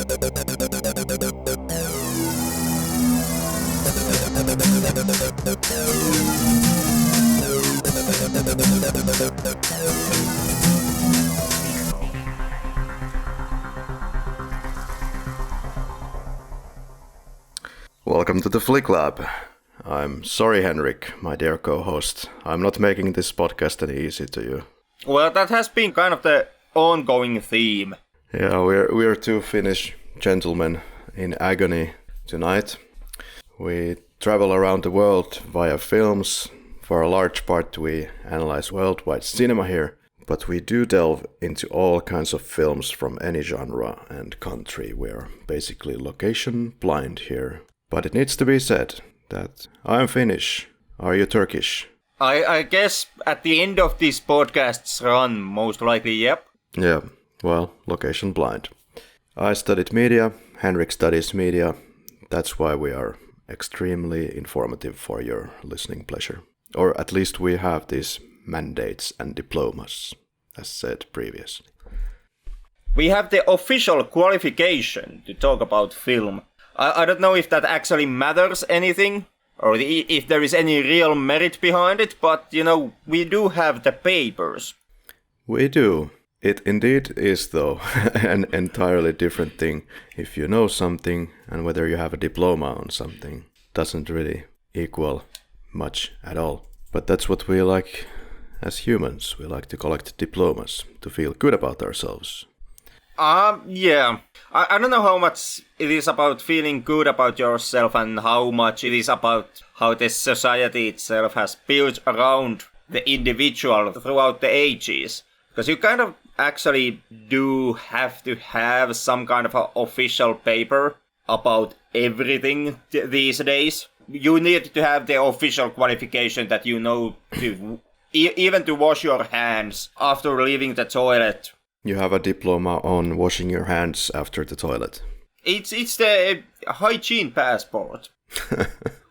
Welcome to the Flick Lab. I'm sorry, Henrik, my dear co-host. I'm not making this podcast any easy to you. Well, that has been kind of the ongoing theme. Yeah, we're two Finnish gentlemen in agony tonight. We travel around the world via films. For a large part, we analyze worldwide cinema here, but we do delve into all kinds of films from any genre and country. We're basically location blind here. But it needs to be said that I'm Finnish. Are you Turkish? I guess at the end of this podcast's run, most likely, yep. Yeah, well, location blind. I studied media, Henrik studies media. That's why we are extremely informative for your listening pleasure. Or at least we have these mandates and diplomas, as said previously. We have the official qualification to talk about film. I don't know if that actually matters anything, or if there is any real merit behind it, but, we do have the papers. We do. It indeed is, though, an entirely different thing. If you know something, and whether you have a diploma on something, doesn't really equal much at all. But that's what we like as humans. We like to collect diplomas, to feel good about ourselves. Yeah. I don't know how much it is about feeling good about yourself and how much it is about how the society itself has built around the individual throughout the ages. Because you kind of actually do have to have some kind of an official paper about everything these days. You need to have the official qualification that you know to even to wash your hands after leaving the toilet. You have a diploma on washing your hands after the toilet. It's the hygiene passport,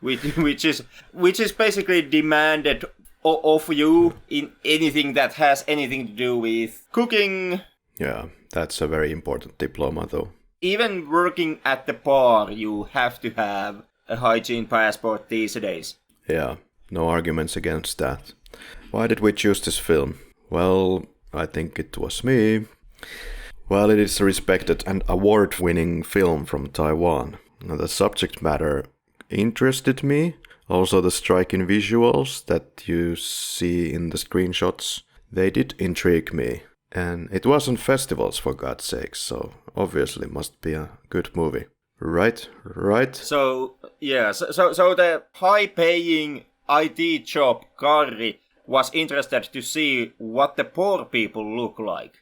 which is basically demanded of you in anything that has anything to do with cooking. Yeah, that's a very important diploma, though. Even working at the bar, you have to have a hygiene passport these days. Yeah, no arguments against that. Why did we choose this film? Well, I think it was me. Well, it is a respected and award-winning film from Taiwan. The subject matter interested me. Also the striking visuals that you see in the screenshots, they did intrigue me. And it was on festivals, for God's sake, so obviously must be a good movie. Right? So the high-paying IT job Karri was interested to see what the poor people look like.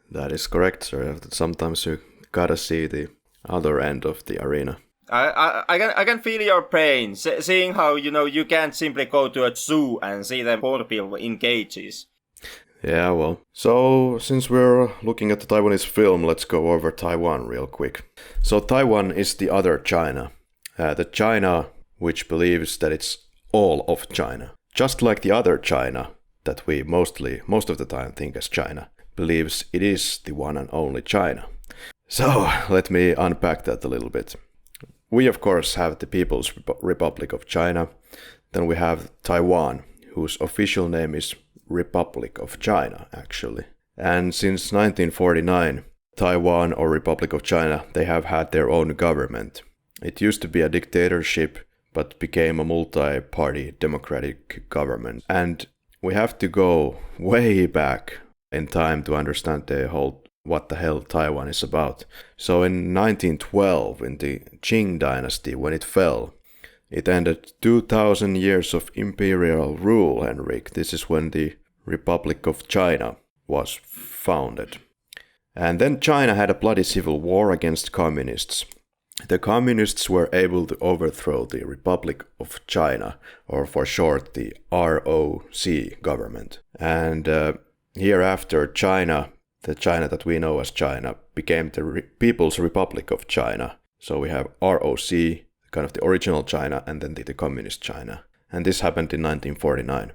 That is correct, sir. Sometimes you gotta see the other end of the arena. I can feel your pain, seeing how, you can't simply go to a zoo and see the poor people in cages. Yeah, well. So, since we're looking at the Taiwanese film, let's go over Taiwan real quick. So, Taiwan is the other China. The China which believes that it's all of China. Just like the other China, that we most of the time think as China, believes it is the one and only China. So, let me unpack that a little bit. We, of course, have the People's Republic of China. Then we have Taiwan, whose official name is Republic of China, actually. And since 1949, Taiwan or Republic of China, they have had their own government. It used to be a dictatorship, but became a multi-party democratic government. And we have to go way back in time to understand what the hell Taiwan is about. So in 1912, in the Qing dynasty, when it fell, it ended 2,000 years of imperial rule, Henrik. This is when the Republic of China was founded. And then China had a bloody civil war against communists. The communists were able to overthrow the Republic of China, or for short, the ROC government. And hereafter, China, the China that we know as China, became the People's Republic of China. So we have ROC, kind of the original China, and then the communist China. And this happened in 1949.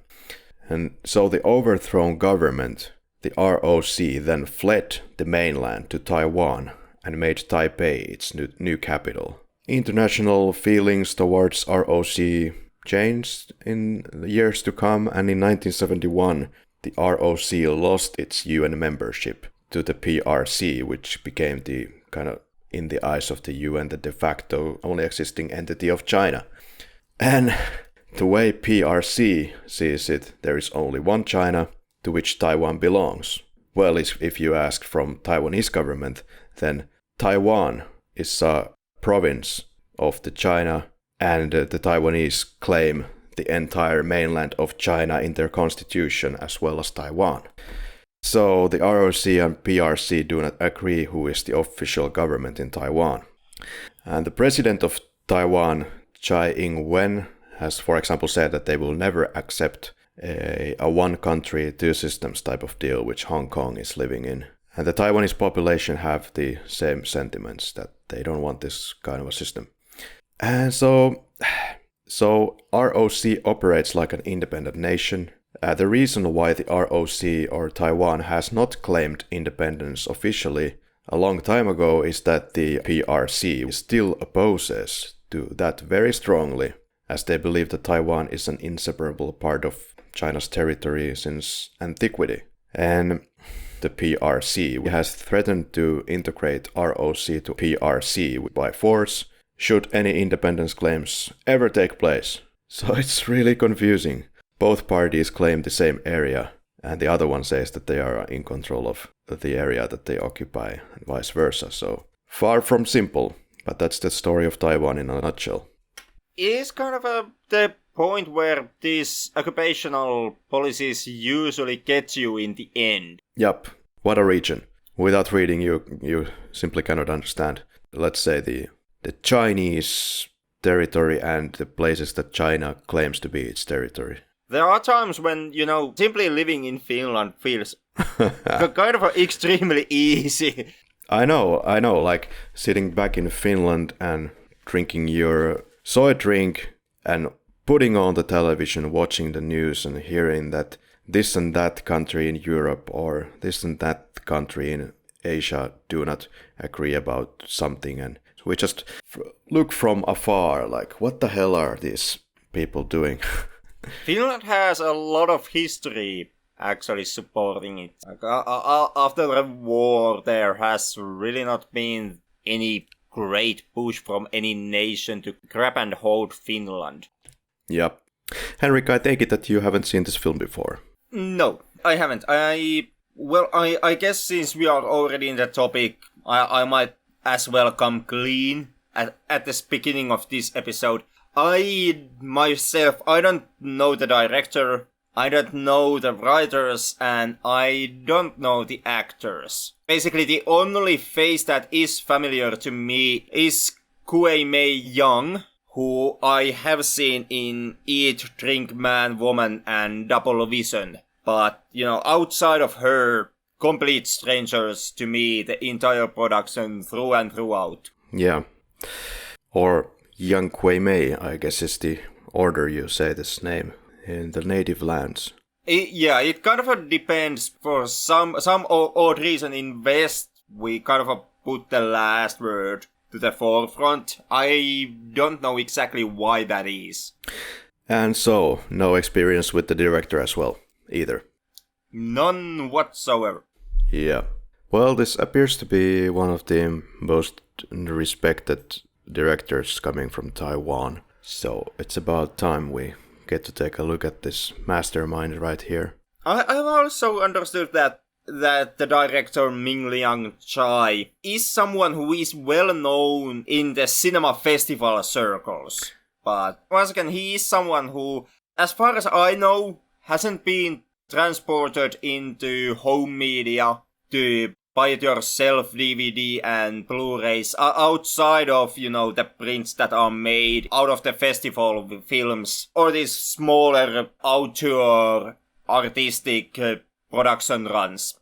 And so the overthrown government, the ROC, then fled the mainland to Taiwan and made Taipei its new capital. International feelings towards ROC changed in the years to come, and in 1971 the ROC lost its UN membership to the PRC, which became the kind of, in the eyes of the UN, the de facto only existing entity of China. And the way PRC sees it, there is only one China to which Taiwan belongs. Well, if you ask from Taiwanese government, then Taiwan is a province of the China, and the Taiwanese claim the entire mainland of China in their constitution as well as Taiwan. So the ROC and PRC do not agree who is the official government in Taiwan. And the president of Taiwan, Tsai Ing-wen, has, for example, said that they will never accept a one country, two systems type of deal which Hong Kong is living in. And the Taiwanese population have the same sentiments, that they don't want this kind of a system. And so ROC operates like an independent nation. The reason why the ROC or Taiwan has not claimed independence officially a long time ago is that the PRC still opposes to that very strongly, as they believe that Taiwan is an inseparable part of China's territory since antiquity. And the PRC has threatened to integrate ROC to PRC by force should any independence claims ever take place. So it's really confusing. Both parties claim the same area, and the other one says that they are in control of the area that they occupy, and vice versa. So far from simple, but that's the story of Taiwan in a nutshell. It is kind of the point where these occupational policies usually get you in the end. Yup, what a region. Without reading, you simply cannot understand, let's say, the Chinese territory and the places that China claims to be its territory. There are times when, simply living in Finland feels kind of extremely easy. I know, like sitting back in Finland and drinking your soy drink and putting on the television, watching the news and hearing that this and that country in Europe or this and that country in Asia do not agree about something, and we just look from afar like, what the hell are these people doing? Finland has a lot of history actually supporting it. After the war, there has really not been any great push from any nation to grab and hold Finland. Yep. Henrik, I take it that you haven't seen this film before. No, I haven't. I guess since we are already in the topic, I might as well come clean at the beginning of this episode. I don't know the director, I don't know the writers, and I don't know the actors. Basically, the only face that is familiar to me is Kuei-Mei Young, who I have seen in Eat, Drink, Man, Woman, and Double Vision. But, outside of her, complete strangers to me, the entire production through and throughout. Yeah. Or Young Kuei-Mei, I guess is the order you say this name in the native lands. It kind of depends. For some odd reason in West, we kind of put the last word to the forefront. I don't know exactly why that is. And so, no experience with the director as well, either? None whatsoever. Yeah. Well, this appears to be one of the most respected directors coming from Taiwan. So it's about time we get to take a look at this mastermind right here. I've also understood that the director Ming-liang Tsai is someone who is well known in the cinema festival circles. But once again, he is someone who, as far as I know, hasn't been transported into home media to buy it yourself DVD and Blu-rays outside of, the prints that are made out of the festival films or these smaller outdoor artistic production runs.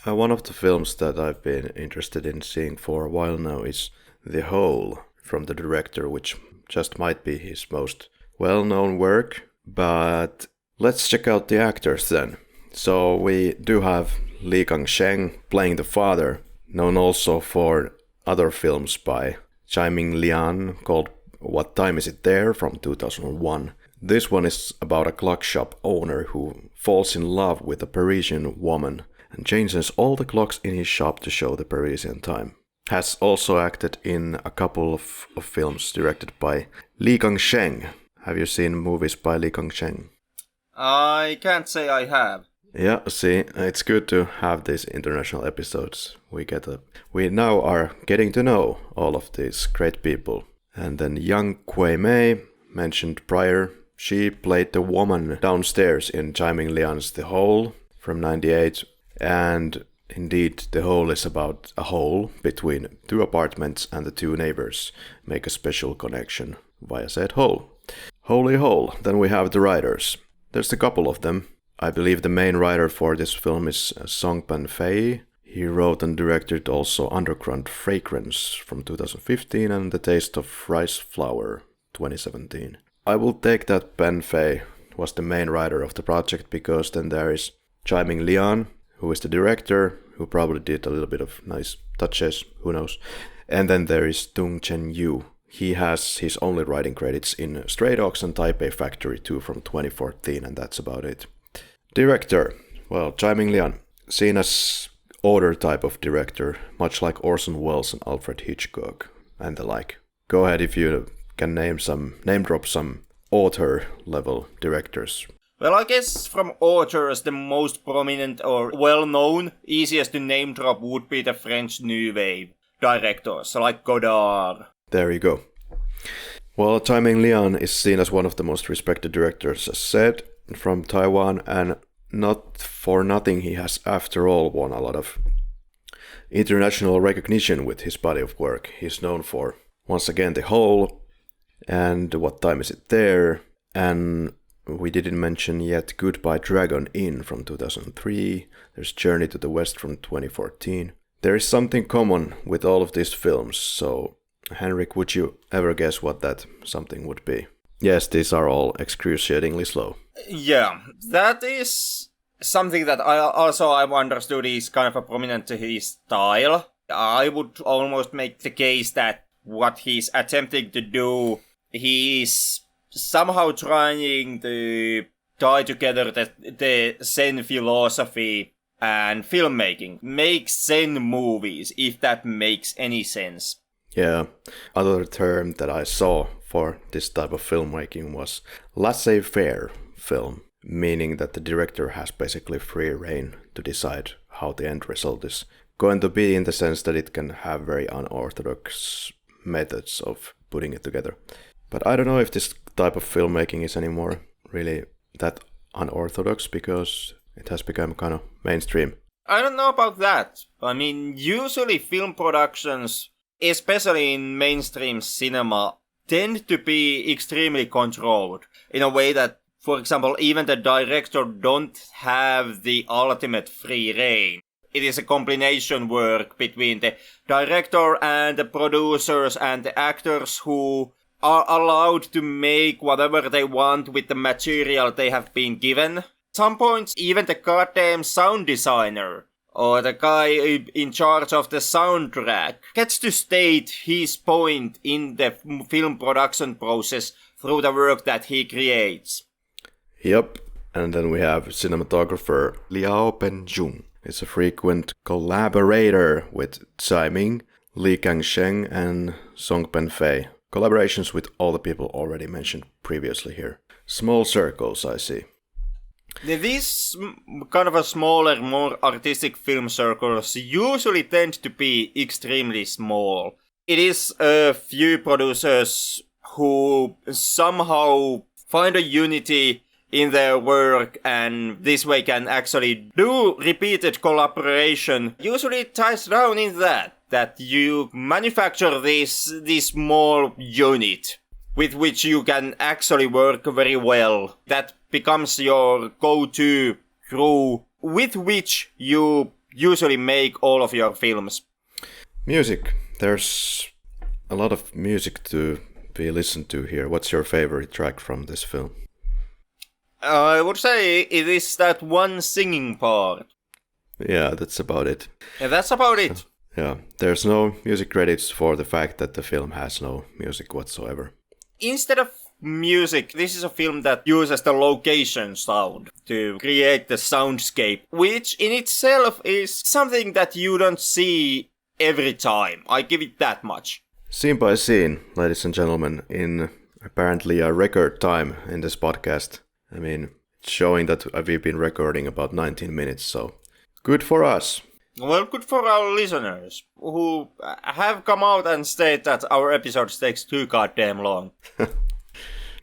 One of the films that I've been interested in seeing for a while now is The Hole from the director, which just might be his most well-known work. But let's check out the actors then. So we do have Kang-sheng playing the father, known also for other films by Tsai Ming-liang called What Time Is It There from 2001. This one is about a clock shop owner who falls in love with a Parisian woman and changes all the clocks in his shop to show the Parisian time. Has also acted in a couple of films directed by Kang-sheng. Have you seen movies by Kang-sheng? I can't say I have. Yeah, see, it's good to have these international episodes. We now are getting to know all of these great people. And then young Kuei-Mei, mentioned prior, she played the woman downstairs in Tsai Ming-liang's The Hole from 98. And indeed, The Hole is about a hole between two apartments, and the two neighbors make a special connection via said hole. Holy hole. Then we have the writers. There's a couple of them. I believe the main writer for this film is Song Pan-fei. He wrote and directed also Underground Fragrance from 2015 and The Taste of Rice Flour 2017. I will take that Pan-fei was the main writer of the project, because then there is Tsai Ming-liang, who is the director, who probably did a little bit of nice touches, who knows. And then there is Tung Chen-yu. He has his only writing credits in Stray Dogs and Taipei Factory 2 from 2014, and that's about it. Director, well, Tsai Ming-liang, seen as older type of director, much like Orson Welles and Alfred Hitchcock and the like. Go ahead if you can name drop some author level directors. Well, I guess from authors, the most prominent or well-known, easiest to name drop would be the French New Wave directors, like Godard. There you go. Well, Tsai Ming-liang is seen as one of the most respected directors, as said, from Taiwan, and not for nothing he has, after all, won a lot of international recognition with his body of work. He's known for, once again, The Hole, and What Time Is It There, and we didn't mention yet Goodbye Dragon Inn from 2003, there's Journey to the West from 2014. There is something common with all of these films, so Henrik, would you ever guess what that something would be? Yes, these are all excruciatingly slow. Yeah, that is something that I've understood is kind of a prominent to his style. I would almost make the case that what he's attempting to do, he's somehow trying to tie together the Zen philosophy and filmmaking. Make Zen movies, if that makes any sense. Yeah, another term that I saw for this type of filmmaking was laissez-faire film, meaning that the director has basically free rein to decide how the end result is going to be, in the sense that it can have very unorthodox methods of putting it together. But I don't know if this type of filmmaking is anymore really that unorthodox, because it has become kind of mainstream. I don't know about that. I mean, usually film productions, especially in mainstream cinema, tend to be extremely controlled in a way that, for example, even the director don't have the ultimate free rein. It is a combination work between the director and the producers and the actors, who are allowed to make whatever they want with the material they have been given. At some points, even the goddamn sound designer or the guy in charge of the soundtrack gets to state his point in the film production process through the work that he creates. Yep, and then we have cinematographer Liao Penjung. He's a frequent collaborator with Tsai Ming, Kang-sheng, and Song Pan-fei. Collaborations with all the people already mentioned previously here. Small circles, I see. These kind of a smaller, more artistic film circles usually tend to be extremely small. It is a few producers who somehow find a unity in their work, and this way can actually do repeated collaboration. Usually it ties down in that you manufacture this small unit with which you can actually work very well. That becomes your go-to crew with which you usually make all of your films. Music. There's a lot of music to be listened to here. What's your favorite track from this film? I would say it is that one singing part. Yeah, that's about it. Yeah, that's about it. Yeah, there's no music credits for the fact that the film has no music whatsoever. Instead of music, this is a film that uses the location sound to create the soundscape, which in itself is something that you don't see every time. I give it that much. Scene by scene, ladies and gentlemen, in apparently a record time in this podcast. I mean, it's showing that we've been recording about 19 minutes, so good for us. Well, good for our listeners, who have come out and state that our episodes takes too goddamn long.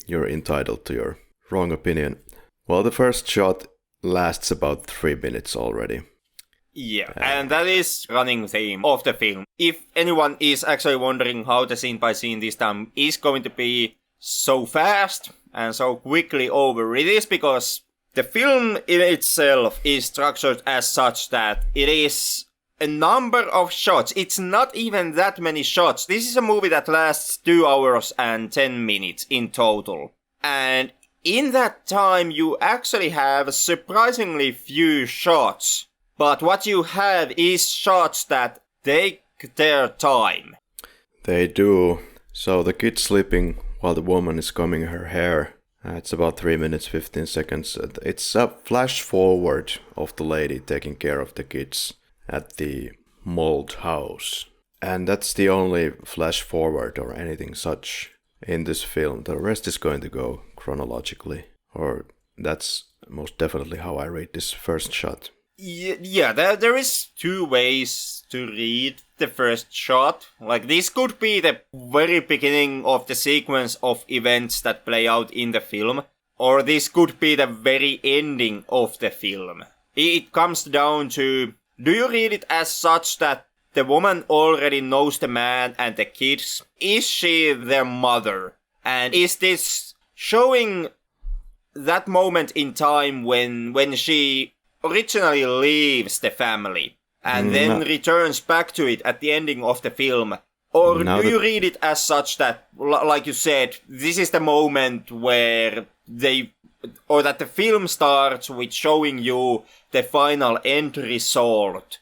You're entitled to your wrong opinion. Well, the first shot lasts about 3 minutes already. Yeah, and that is running theme of the film. If anyone is actually wondering how the scene by scene this time is going to be so fast and so quickly over, it is because the film in itself is structured as such that it is a number of shots. It's not even that many shots. This is a movie that lasts 2 hours and 10 minutes in total. And in that time you actually have surprisingly few shots. But what you have is shots that take their time. They do. So the kid sleeping while the woman is combing her hair. It's about 3 minutes 15 seconds. It's a flash forward of the lady taking care of the kids at the mold house. And that's the only flash forward or anything such in this film. The rest is going to go chronologically. Or that's most definitely how I read this first shot. Yeah, there is 2 ways to read the first shot. Like, this could be the very beginning of the sequence of events that play out in the film, or this could be the very ending of the film. It comes down to, do you read it as such that the woman already knows the man and the kids? Is she their mother? And is this showing that moment in time when she originally leaves the family and then returns back to it at the ending of the film? Or do you read it as such that, like you said, this is the moment where that the film starts with showing you the final end result?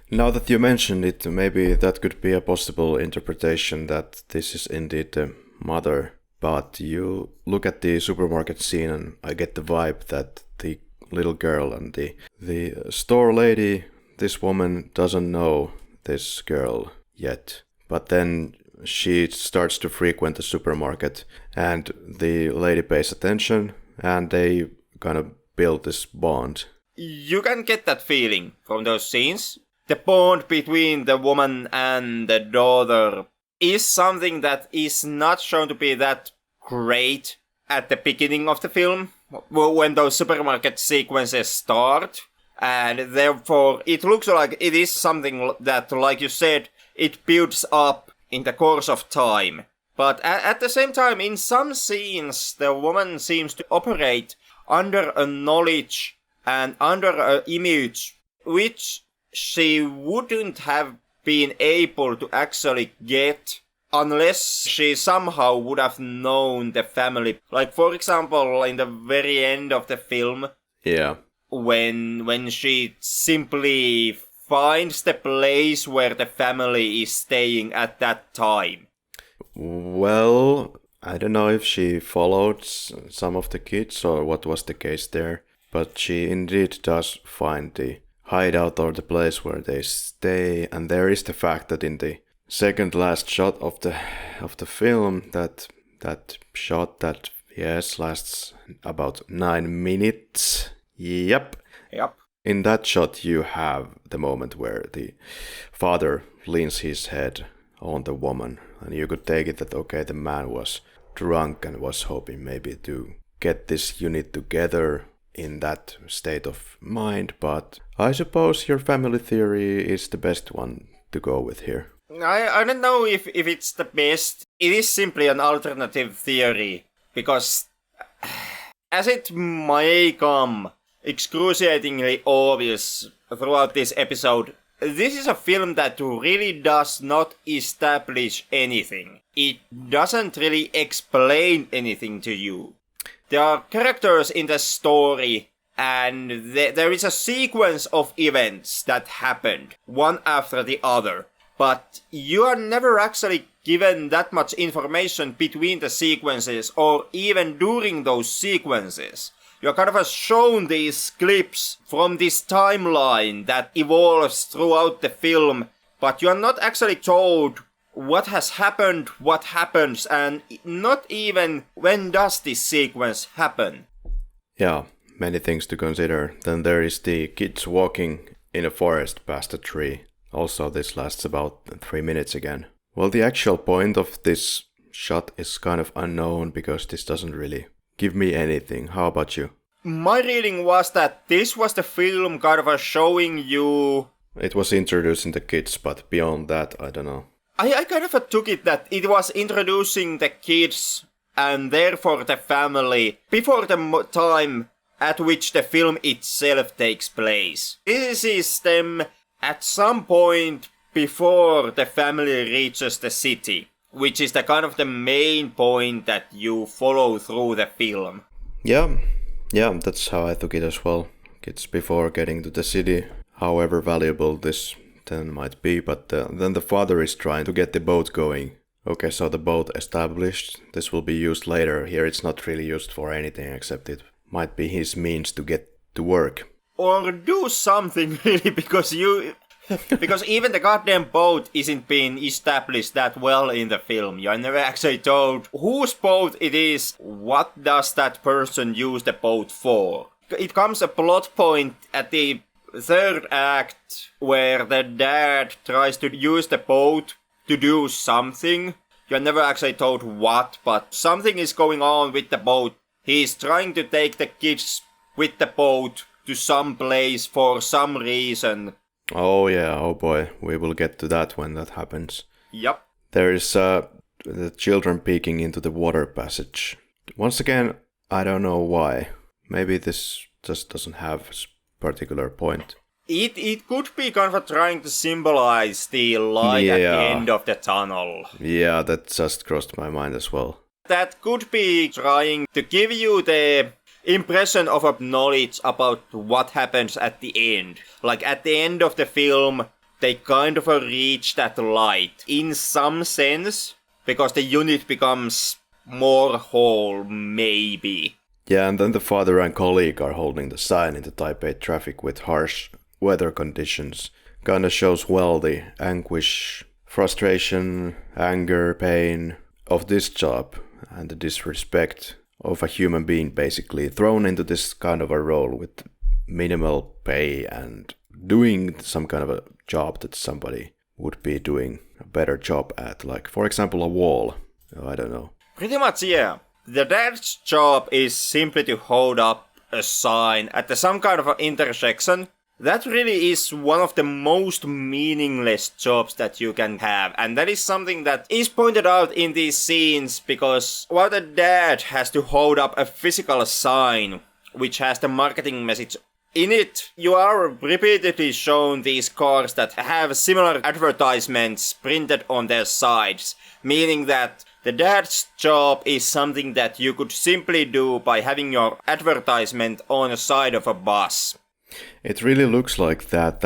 Now that you mentioned it, maybe that could be a possible interpretation that this is indeed the mother. But you look at the supermarket scene and I get the vibe that the little girl and the store lady, this woman doesn't know this girl yet. But then she starts to frequent the supermarket and the lady pays attention and they kind of build this bond. You can get that feeling from those scenes. The bond between the woman and the daughter is something that is not shown to be that great at the beginning of the film, when those supermarket sequences start, and therefore it looks like it is something that, like you said, it builds up in the course of time. But at the same time, in some scenes, the woman seems to operate under a knowledge and under an image which she wouldn't have been able to actually get unless she somehow would have known the family. Like, for example, in the very end of the film, yeah, when she simply finds the place where the family is staying at that time. Well, I don't know if she followed some of the kids or what was the case there, but she indeed does find the hideout or the place where they stay, and there is the fact that in the second last shot of the film, that shot that lasts about 9 minutes. Yep. In that shot you have the moment where the father leans his head on the woman, and you could take it that okay, the man was drunk and was hoping maybe to get this unit together in that state of mind, but I suppose your family theory is the best one to go with here. I don't know if it's the best. It is simply an alternative theory, because as it may come excruciatingly obvious throughout this episode, this is a film that really does not establish anything. It doesn't really explain anything to you. There are characters in the story and there is a sequence of events that happened, one after the other. But you are never actually given that much information between the sequences or even during those sequences. You're kind of shown these clips from this timeline that evolves throughout the film, but you're not actually told what has happened, what happens, and not even when does this sequence happen. Yeah, many things to consider. Then there is the kids walking in a forest past a tree. Also, this lasts about 3 minutes again. Well, the actual point of this shot is kind of unknown because this doesn't really give me anything. How about you? My reading was that this was the film kind of showing you... It was introducing the kids, but beyond that, I don't know. I kind of took it that it was introducing the kids and therefore the family before the time at which the film itself takes place. This is them at some point before the family reaches the city, which is the kind of the main point that you follow through the film. Yeah, that's how I took it as well. It's before getting to the city, however valuable this then might be, but then the father is trying to get the boat going. Okay, so the boat established, this will be used later. Here it's not really used for anything except it might be his means to get to work. Or do something really, because even the goddamn boat isn't being established that well in the film. You're never actually told whose boat it is, what does that person use the boat for. It comes a plot point at the third act where the dad tries to use the boat to do something. You're never actually told what, but something is going on with the boat. He's trying to take the kids with the boat to some place for some reason. Oh yeah, oh boy, we will get to that when that happens. Yep. There is the children peeking into the water passage. Once again, I don't know why. Maybe this just doesn't have a particular point. It could be kind of trying to symbolize the light at the end of the tunnel. Yeah, that just crossed my mind as well. That could be trying to give you the impression of a knowledge about what happens at the end. Like at the end of the film, they kind of reach that light in some sense, because the unit becomes more whole, maybe. Yeah, and then the father and colleague are holding the sign in the Taipei traffic with harsh weather conditions. Kinda shows well the anguish, frustration, anger, pain of this job and the disrespect of a human being basically thrown into this kind of a role with minimal pay and doing some kind of a job that somebody would be doing a better job at, like for example a wall. I don't know. Pretty much, yeah. The dad's job is simply to hold up a sign at some kind of an intersection. That really is one of the most meaningless jobs that you can have, and that is something that is pointed out in these scenes, because while the dad has to hold up a physical sign which has the marketing message in it, you are repeatedly shown these cars that have similar advertisements printed on their sides, meaning that the dad's job is something that you could simply do by having your advertisement on the side of a bus. It really looks like that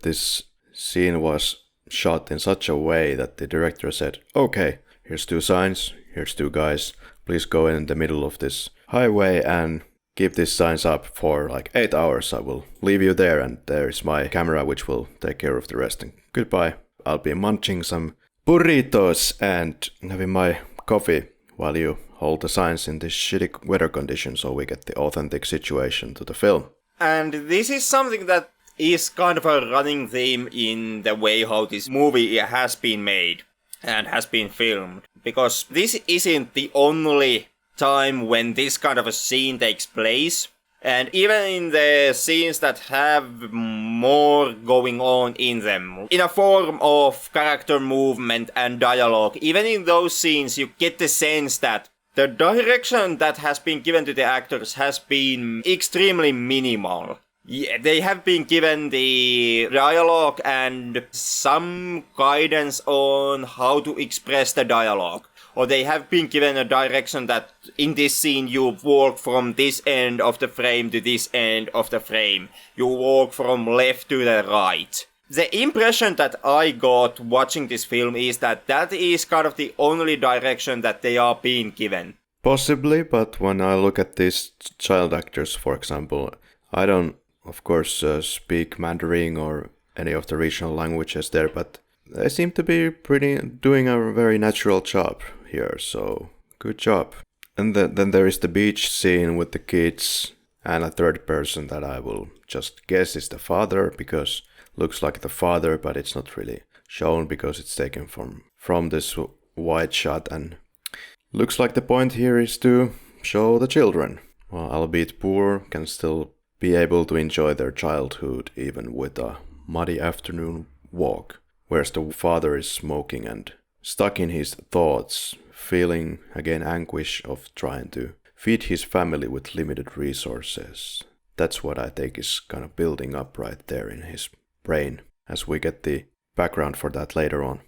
this scene was shot in such a way that the director said, okay, here's 2 signs, here's 2 guys, please go in the middle of this highway and keep these signs up for like 8 hours. I will leave you there and there's my camera which will take care of the rest. And goodbye. I'll be munching some burritos and having my coffee while you hold the signs in this shitty weather condition so we get the authentic situation to the film. And this is something that is kind of a running theme in the way how this movie has been made and has been filmed. Because this isn't the only time when this kind of a scene takes place. And even in the scenes that have more going on in them, in a form of character movement and dialogue, even in those scenes you get the sense that the direction that has been given to the actors has been extremely minimal. Yeah, they have been given the dialogue and some guidance on how to express the dialogue. or they have been given a direction that in this scene you walk from this end of the frame to this end of the frame. You walk from left to the right. The impression that I got watching this film is that that is kind of the only direction that they are being given. Possibly, but when I look at these child actors, for example, I don't, of course, speak Mandarin or any of the regional languages there, but they seem to be doing a very natural job here, so good job. And then there is the beach scene with the kids and a third person that I will just guess is the father, because looks like the father, but it's not really shown because it's taken from this wide shot, and looks like the point here is to show the children, well, albeit poor, can still be able to enjoy their childhood even with a muddy afternoon walk, whereas the father is smoking and stuck in his thoughts, feeling again anguish of trying to feed his family with limited resources. That's what I think is kind of building up right there in his brain, as we get the background for that later on.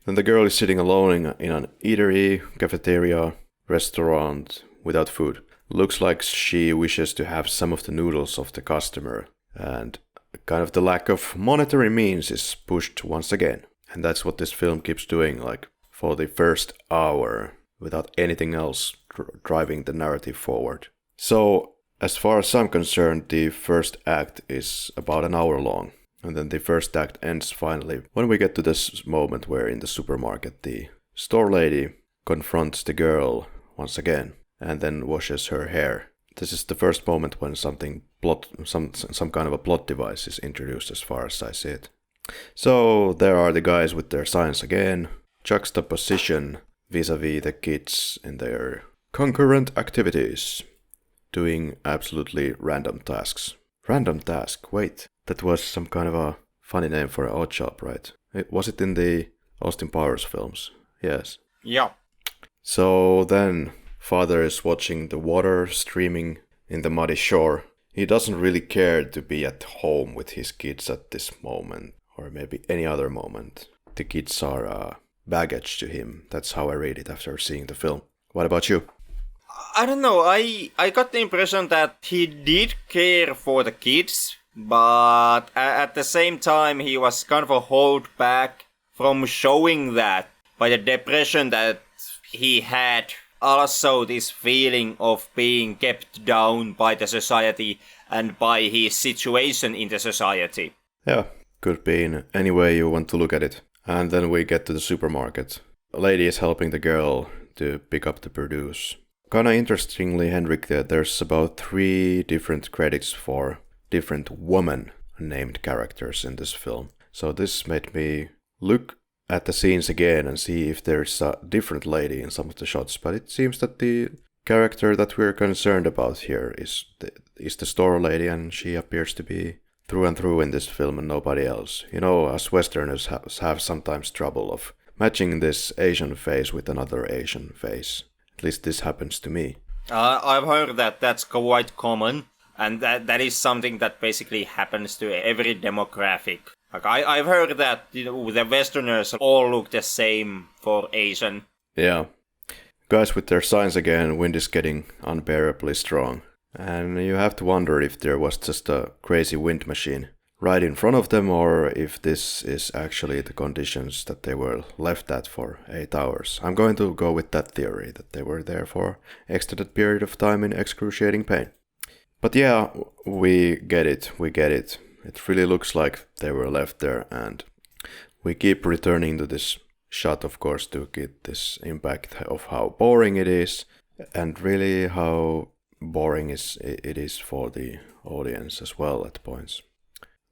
Then the girl is sitting alone in an eatery, cafeteria, restaurant, without food. Looks like she wishes to have some of the noodles of the customer, and kind of the lack of monetary means is pushed once again. And that's what this film keeps doing, like for the first hour, without anything else driving the narrative forward. So, as far as I'm concerned, the first act is about an hour long. And then the first act ends finally when we get to this moment where in the supermarket the store lady confronts the girl once again and then washes her hair. This is the first moment when some kind of a plot device is introduced as far as I see it. So there are the guys with their signs again, juxtaposition vis-a-vis the kids in their concurrent activities, doing absolutely random tasks. Random task, wait. That was some kind of a funny name for an odd job, right? Was it in the Austin Powers films? Yes. Yeah. So then, father is watching the water streaming in the muddy shore. He doesn't really care to be at home with his kids at this moment, or maybe any other moment. The kids are baggage to him. That's how I read it after seeing the film. What about you? I don't know, I got the impression that he did care for the kids, but at the same time he was kind of held back from showing that by the depression that he had, also this feeling of being kept down by the society and by his situation in the society. Yeah, could be in any way you want to look at it. And then we get to the supermarket. A lady is helping the girl to pick up the produce. Kinda interestingly, Henrik, there's about 3 different credits for different woman-named characters in this film. So this made me look at the scenes again and see if there's a different lady in some of the shots. But it seems that the character that we're concerned about here is the store lady, and she appears to be through and through in this film and nobody else. You know, us Westerners have sometimes trouble of matching this Asian face with another Asian face. At least this happens to me. I've heard that that's quite common, and that is something that basically happens to every demographic. Like I've heard that, you know, the Westerners all look the same for Asian. Yeah. Guys with their signs again, wind is getting unbearably strong. And you have to wonder if there was just a crazy wind machine right in front of them, or if this is actually the conditions that they were left at for 8 hours. I'm going to go with that theory, that they were there for extended period of time in excruciating pain. But yeah, we get it. It really looks like they were left there, and we keep returning to this shot, of course, to get this impact of how boring it is, and really how boring it is for the audience as well at points.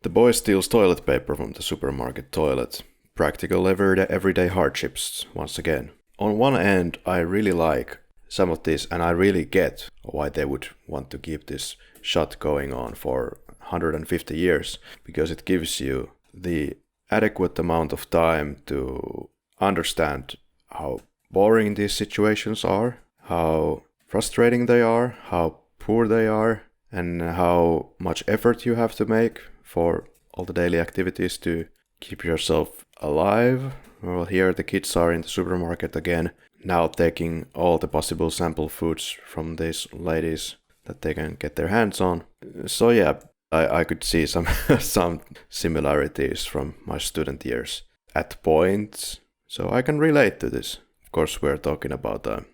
The boy steals toilet paper from the supermarket toilet. Practical everyday hardships, once again. On one end, I really like some of this, and I really get why they would want to keep this shot going on for 150 years, because it gives you the adequate amount of time to understand how boring these situations are, how frustrating they are, how poor they are, and how much effort you have to make for all the daily activities to keep yourself alive. Well, here the kids are in the supermarket again, now taking all the possible sample foods from these ladies that they can get their hands on. So yeah, I could see some some similarities from my student years at points. So I can relate to this. Of course, we're talking about a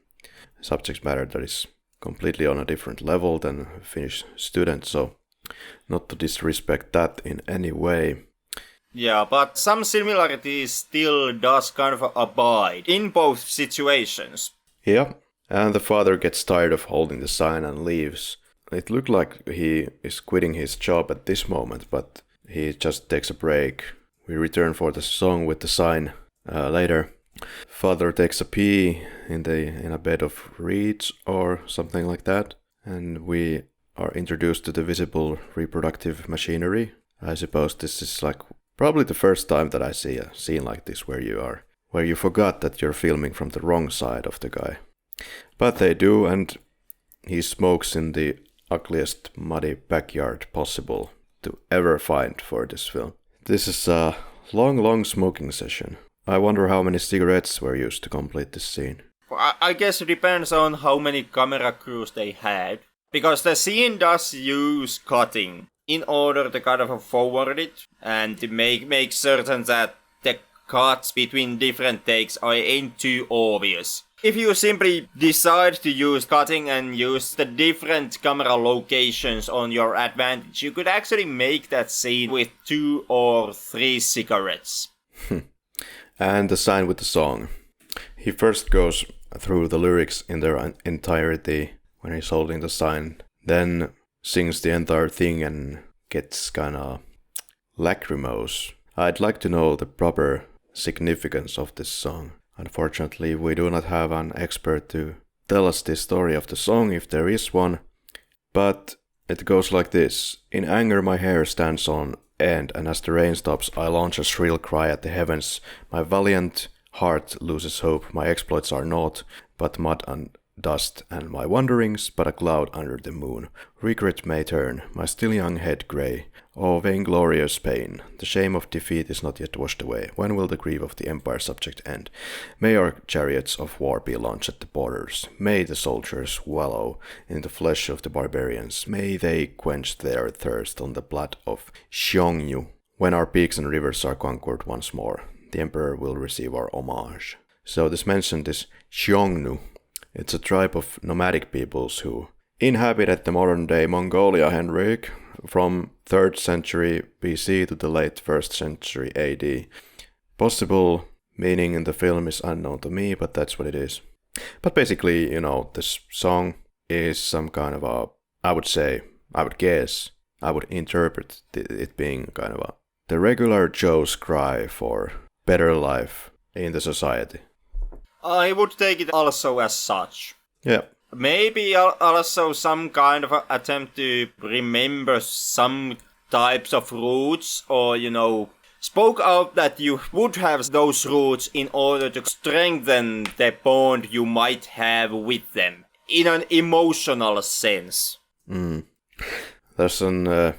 subject matter that is completely on a different level than Finnish students, so not to disrespect that in any way. Yeah, but some similarities still does kind of abide in both situations. Yeah, and the father gets tired of holding the sign and leaves. It looked like he is quitting his job at this moment, but he just takes a break. We return for the song with the sign later. Father takes a pee in a bed of reeds or something like that, and we are introduced to the visible reproductive machinery. I suppose this is like probably the first time that I see a scene like this where you forgot that you're filming from the wrong side of the guy. But they do, and he smokes in the ugliest muddy backyard possible to ever find for this film. This is a long smoking session. I wonder how many cigarettes were used to complete this scene. I guess it depends on how many camera crews they had. Because the scene does use cutting in order to kind of forward it and to make certain that the cuts between different takes ain't too obvious. If you simply decide to use cutting and use the different camera locations on your advantage, you could actually make that scene with 2 or 3 cigarettes. And the sign with the song. He first goes through the lyrics in their entirety when he's holding the sign, then sings the entire thing and gets kinda lachrymose. I'd like to know the proper significance of this song. Unfortunately, we do not have an expert to tell us the story of the song, if there is one, but it goes like this. In anger my hair stands on end, and as the rain stops, I launch a shrill cry at the heavens. My valiant heart loses hope, my exploits are naught but mud and dust, and my wanderings but a cloud under the moon. Regret may turn my still young head grey. Oh, vainglorious pain, the shame of defeat is not yet washed away. When will the grief of the empire subject end? May our chariots of war be launched at the borders. May the soldiers wallow in the flesh of the barbarians. May they quench their thirst on the blood of Xiongnu. When our peaks and rivers are conquered once more, the emperor will receive our homage. So this mentioned is Xiongnu. It's a tribe of nomadic peoples who inhabited the modern-day Mongolia, Henrik, from 3rd century BC to the late 1st century AD. Possible meaning in the film is unknown to me, but that's what it is. But basically, this song is some kind of I would interpret it being kind of the regular Joe's cry for better life in the society. I would take it also as such. Yeah. Maybe also some kind of attempt to remember some types of roots, or, spoke out that you would have those roots in order to strengthen the bond you might have with them, in an emotional sense. There's an, I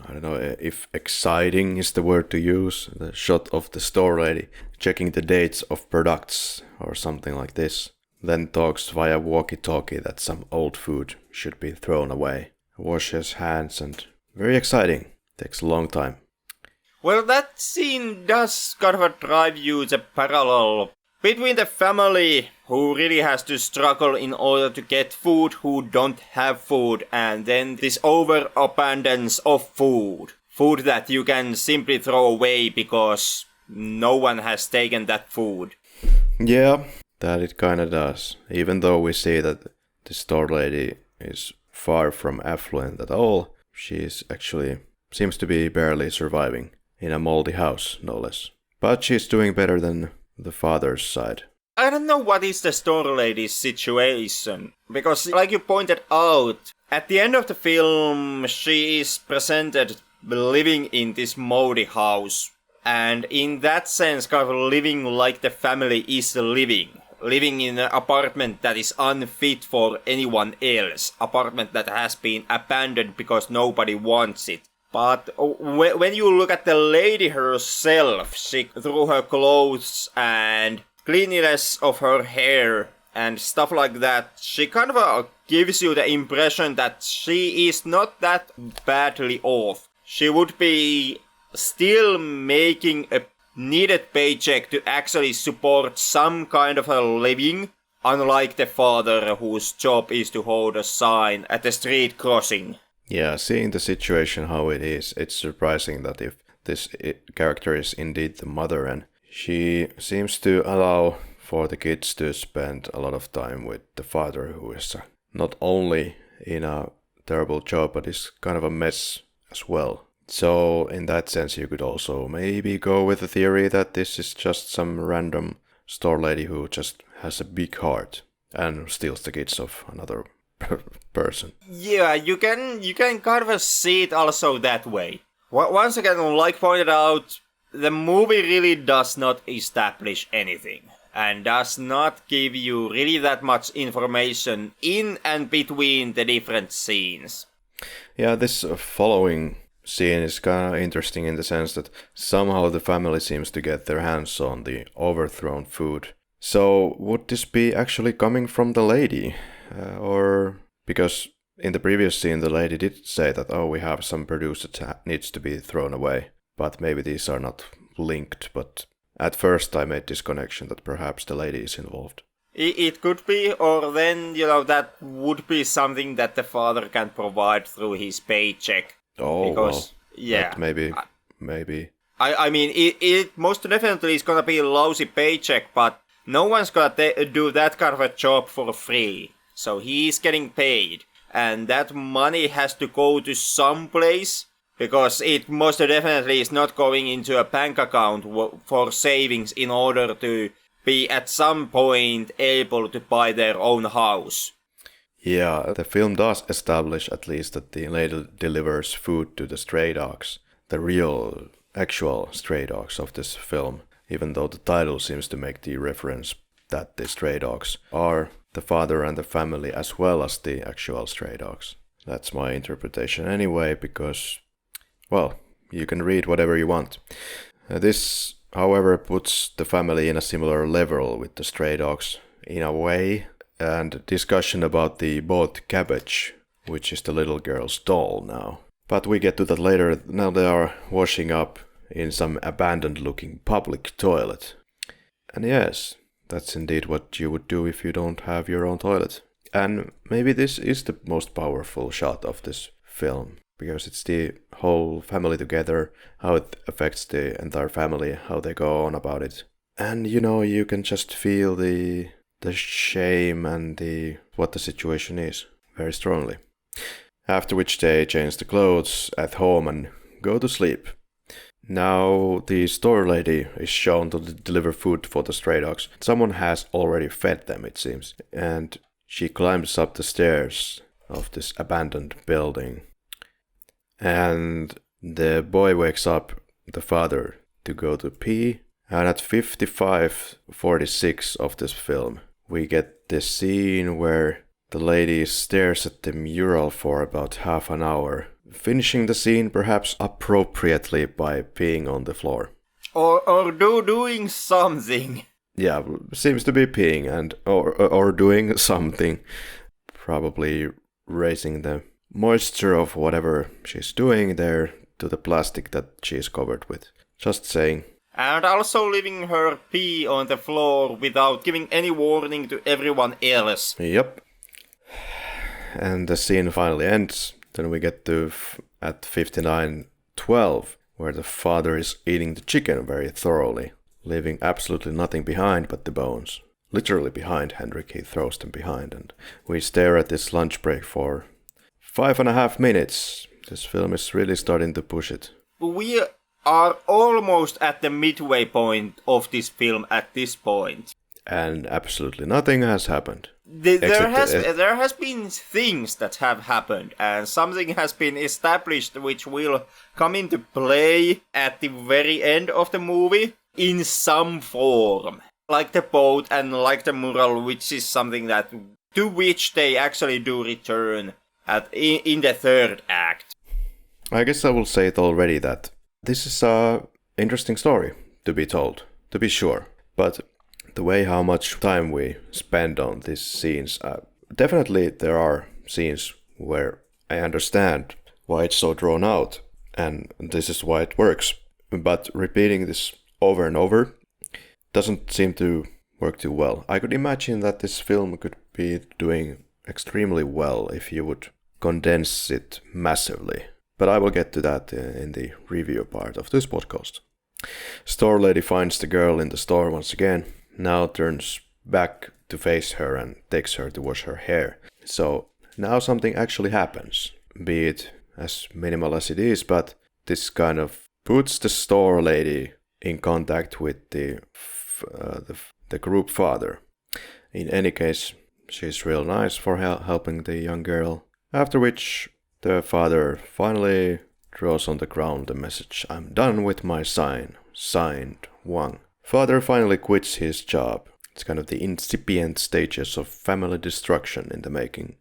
don't know if exciting is the word to use, the shot of the store lady checking the dates of products or something like this. Then talks via walkie-talkie that some old food should be thrown away. Washes hands and very exciting. Takes a long time. Well, that scene does kind of drive you the parallel between the family who really has to struggle in order to get food, who don't have food, and then this overabundance of food. Food that you can simply throw away because no one has taken that food. Yeah, that it kinda does. Even though we see that the store lady is far from affluent at all, she seems to be barely surviving in a moldy house, no less. But she's doing better than the father's side. I don't know what is the store lady's situation, because like you pointed out, at the end of the film she is presented living in this moldy house, and in that sense kind of living like the family is living in an apartment that is unfit for anyone else, apartment that has been abandoned because nobody wants it. But when you look at the lady herself, she threw her clothes and cleanliness of her hair and stuff like that, she kind of gives you the impression that she is not that badly off. She would be still making a needed paycheck to actually support some kind of a living, unlike the father whose job is to hold a sign at the street crossing. Yeah, seeing the situation how it is, it's surprising that if this character is indeed the mother, and she seems to allow for the kids to spend a lot of time with the father, who is not only in a terrible job, but is kind of a mess as well. So in that sense, you could also maybe go with the theory that this is just some random store lady who just has a big heart and steals the kids of another person. Yeah, you can kind of see it also that way. Once again, like pointed out, the movie really does not establish anything and does not give you really that much information in and between the different scenes. Yeah, this following scene is kind of interesting in the sense that somehow the family seems to get their hands on the overthrown food. So would this be actually coming from the lady? Or because in the previous scene the lady did say that, oh, we have some produce that needs to be thrown away. But maybe these are not linked. But at first I made this connection that perhaps the lady is involved. It could be, or then, that would be something that the father can provide through his paycheck. Oh, because, well, yeah. Maybe. I mean, it most definitely is gonna be a lousy paycheck, but no one's gonna do that kind of a job for free. So he's getting paid, and that money has to go to some place, because it most definitely is not going into a bank account for savings in order to be at some point able to buy their own house. Yeah, the film does establish at least that the lady delivers food to the stray dogs, the real, actual stray dogs of this film, even though the title seems to make the reference that the stray dogs are the father and the family as well as the actual stray dogs. That's my interpretation anyway, because, well, you can read whatever you want. This, however, puts the family in a similar level with the stray dogs in a way, and discussion about the bought cabbage, which is the little girl's doll now. But we get to that later. Now they are washing up in some abandoned-looking public toilet. And yes, that's indeed what you would do if you don't have your own toilet. And maybe this is the most powerful shot of this film, because it's the whole family together, how it affects the entire family, how they go on about it. And you can just feel the shame and what the situation is very strongly. After which they change the clothes at home and go to sleep. Now the store lady is shown to deliver food for the stray dogs. Someone has already fed them, it seems, and she climbs up the stairs of this abandoned building. And the boy wakes up the father to go to pee, and at 55:46 of this film we get this scene where the lady stares at the mural for about half an hour, finishing the scene perhaps appropriately by peeing on the floor. Or doing something. Yeah, seems to be peeing and or doing something. Probably raising the moisture of whatever she's doing there to the plastic that she's covered with. Just saying. And also leaving her pee on the floor without giving any warning to everyone else. Yep. And the scene finally ends. Then we get to at 59:12, where the father is eating the chicken very thoroughly, leaving absolutely nothing behind but the bones. Literally behind Henrik, he throws them behind, and we stare at this lunch break for 5.5 minutes. This film is really starting to push it. We are almost at the midway point of this film at this point. And absolutely nothing has happened. There has been things that have happened, and something has been established which will come into play at the very end of the movie in some form. Like the boat and like the mural, which is something to which they actually do return in the third act. I guess I will say it already that this is a interesting story to be told, to be sure. But the way how much time we spend on these scenes, definitely there are scenes where I understand why it's so drawn out, and this is why it works. But repeating this over and over doesn't seem to work too well. I could imagine that this film could be doing extremely well if you would condense it massively. But I will get to that in the review part of this podcast. Store lady finds the girl in the store once again, now turns back to face her and takes her to wash her hair. So now something actually happens, be it as minimal as it is, but this kind of puts the store lady in contact with the group father. In any case, she's real nice for helping the young girl, after which the father finally draws on the ground the message, "I'm done with my sign, signed Wang." Father finally quits his job. It's kind of the incipient stages of family destruction in the making,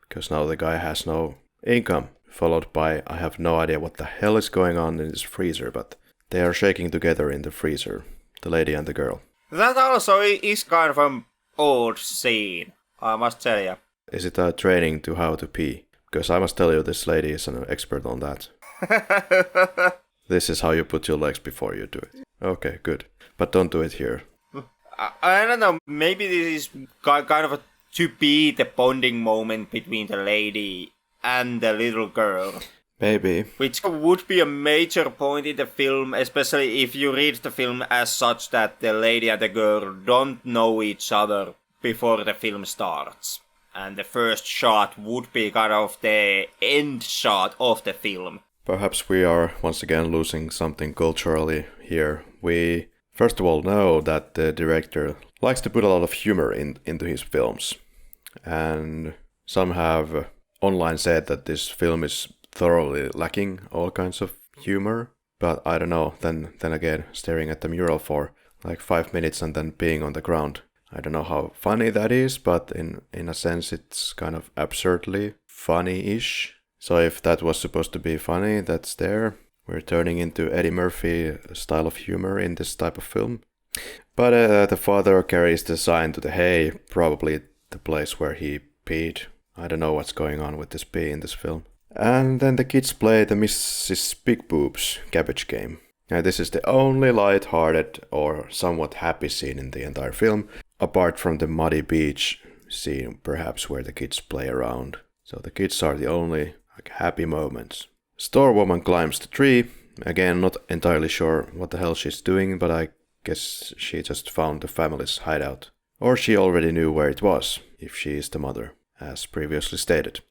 because now the guy has no income, followed by, I have no idea what the hell is going on in this freezer, but they are shaking together in the freezer, the lady and the girl. That also is kind of an old scene, I must tell you. Is it a training to how to pee? Because I must tell you, this lady is an expert on that. This is how you put your legs before you do it. Okay, good. But don't do it here. I don't know, maybe this is kind of to be the bonding moment between the lady and the little girl. Maybe. Which would be a major point in the film, especially if you read the film as such that the lady and the girl don't know each other before the film starts. And the first shot would be kind of the end shot of the film. Perhaps we are once again losing something culturally here. We first of all know that the director likes to put a lot of humor into his films. And some have online said that this film is thoroughly lacking all kinds of humor. But I don't know, then again, staring at the mural for like 5 minutes and then being on the ground. I don't know how funny that is, but in a sense it's kind of absurdly funny-ish. So if that was supposed to be funny, that's there. We're turning into Eddie Murphy style of humor in this type of film. But the father carries the sign to the hay, probably the place where he peed. I don't know what's going on with this pee in this film. And then the kids play the Mrs. Big Boob's cabbage game. Now this is the only light-hearted or somewhat happy scene in the entire film, apart from the muddy beach scene, perhaps, where the kids play around. So the kids are the only happy moments. Store woman climbs the tree. Again, not entirely sure what the hell she's doing, but I guess she just found the family's hideout. Or she already knew where it was, if she is the mother, as previously stated.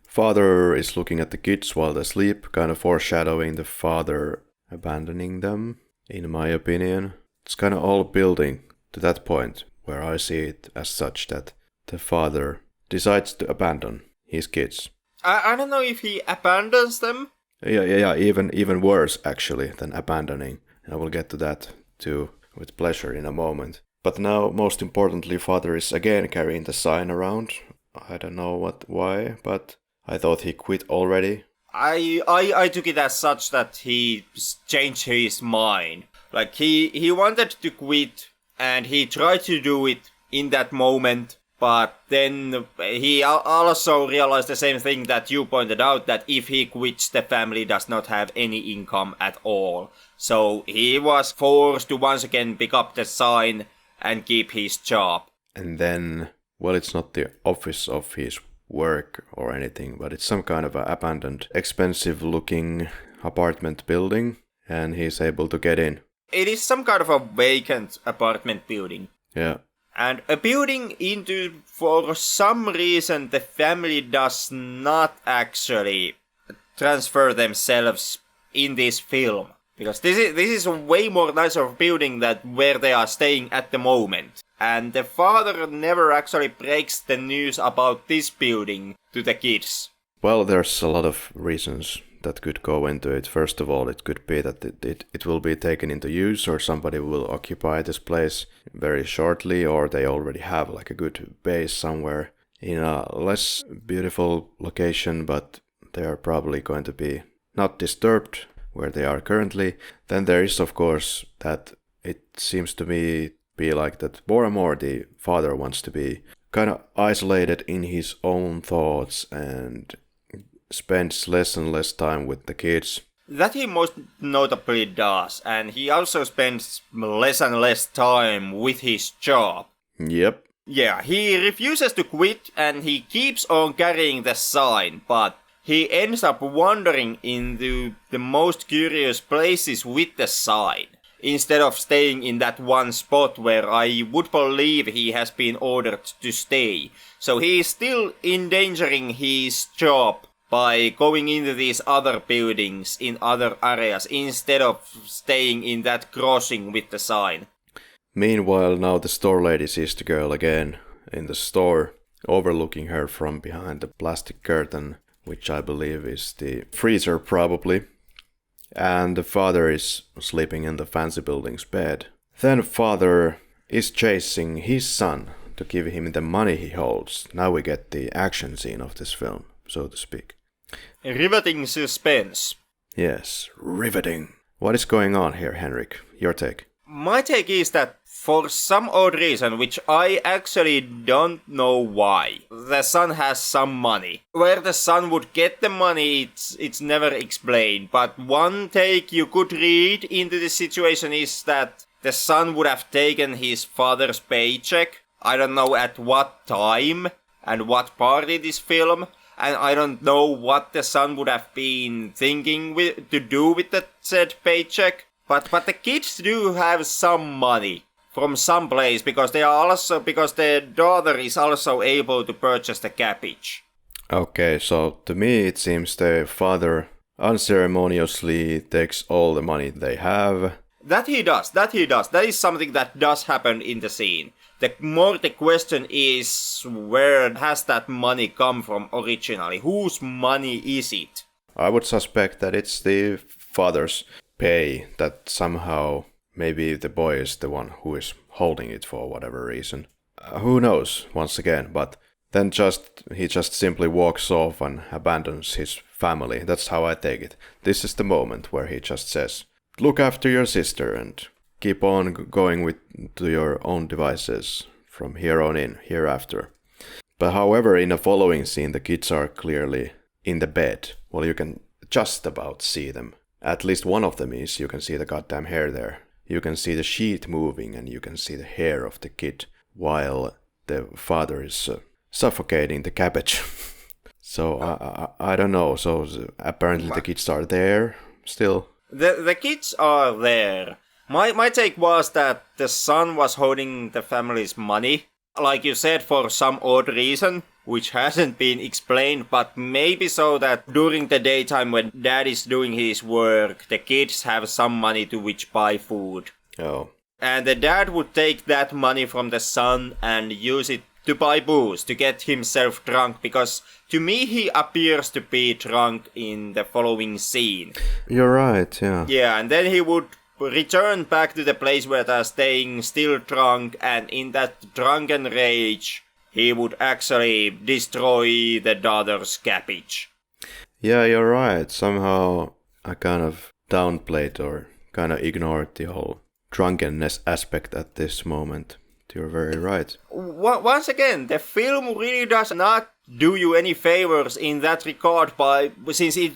Father is looking at the kids while they sleep, kind of foreshadowing the father abandoning them, in my opinion. It's kind of all building to that point, where I see it as such that the father decides to abandon his kids. I don't know if he abandons them. Yeah, even worse actually than abandoning. I will get to that too with pleasure in a moment. But now, most importantly, father is again carrying the sign around. I don't know why, but I thought he quit already. I took it as such that he changed his mind. Like he wanted to quit and he tried to do it in that moment. But then he also realized the same thing that you pointed out, that if he quits, the family does not have any income at all. So he was forced to once again pick up the sign and keep his job. And then, well, it's not the office of his work or anything, but it's some kind of an abandoned, expensive-looking apartment building, and he's able to get in. It is some kind of a vacant apartment building. Yeah. And a building into, for some reason, the family does not actually transfer themselves in this film. Because this is a way more nicer building than where they are staying at the moment. And the father never actually breaks the news about this building to the kids. Well, there's a lot of reasons that could go into it. First of all, it could be that it will be taken into use, or somebody will occupy this place very shortly, or they already have like a good base somewhere in a less beautiful location, but they are probably going to be not disturbed where they are currently. Then there is, of course, that it seems to me be like that. More and more the father wants to be kind of isolated in his own thoughts and spends less and less time with the kids. That he most notably does, and he also spends less and less time with his job. Yep. Yeah, he refuses to quit and he keeps on carrying the sign, but he ends up wandering into the most curious places with the sign, instead of staying in that one spot where I would believe he has been ordered to stay. So he is still endangering his job by going into these other buildings in other areas instead of staying in that crossing with the sign. Meanwhile, now the store lady sees the girl again in the store, overlooking her from behind the plastic curtain, which I believe is the freezer probably. And the father is sleeping in the fancy building's bed. Then father is chasing his son to give him the money he holds. Now we get the action scene of this film, so to speak. Riveting suspense. Yes, riveting. What is going on here, Henrik? Your take. My take is that for some odd reason, which I actually don't know why, the son has some money. Where the son would get the money, it's never explained. But one take you could read into this situation is that the son would have taken his father's paycheck. I don't know at what time and what part in this film. And I don't know what the son would have been thinking to do with that said paycheck. But the kids do have some money from some place because their daughter is also able to purchase the cabbage. Okay, so to me it seems the father unceremoniously takes all the money they have. That he does. That is something that does happen in the scene. The question is, where has that money come from originally? Whose money is it? I would suspect that it's the father's pay, that somehow maybe the boy is the one who is holding it for whatever reason. Who knows, once again, but then he just simply walks off and abandons his family. That's how I take it. This is the moment where he just says, look after your sister and keep on going to your own devices from here on in, hereafter. But however, in the following scene, the kids are clearly in the bed. Well, you can just about see them. At least one of them is. You can see the goddamn hair there. You can see the sheet moving and you can see the hair of the kid while the father is suffocating the cabbage. So I don't know. So apparently the kids are there still. The kids are there. My take was that the son was holding the family's money, like you said, for some odd reason, which hasn't been explained, but maybe so that during the daytime when dad is doing his work, the kids have some money to which buy food. Oh. And the dad would take that money from the son and use it to buy booze, to get himself drunk, because to me he appears to be drunk in the following scene. You're right, yeah. Yeah, and then he would return back to the place where they're staying still drunk, and in that drunken rage he would actually destroy the daughter's cabbage. Yeah, you're right. Somehow I kind of downplayed or kind of ignored the whole drunkenness aspect at this moment. You're very right. Once again, the film really does not do you any favors in that regard, since it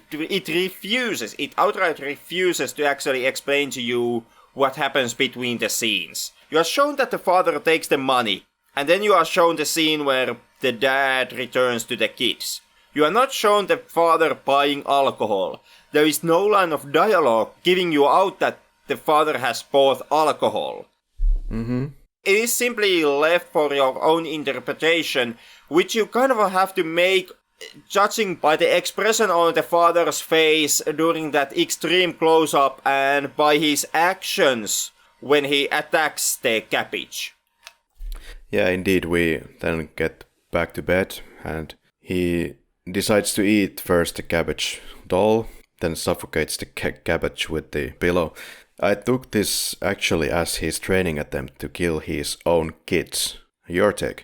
outright refuses to actually explain to you what happens between the scenes. You are shown that the father takes the money, and then you are shown the scene where the dad returns to the kids. You are not shown the father buying alcohol. There is no line of dialogue giving you out that the father has bought alcohol. Mm-hmm. It is simply left for your own interpretation, which you kind of have to make judging by the expression on the father's face during that extreme close-up and by his actions when he attacks the cabbage. Yeah, indeed, we then get back to bed and he decides to eat first the cabbage doll, then suffocates the cabbage with the pillow. I took this actually as his training attempt to kill his own kids. Your take?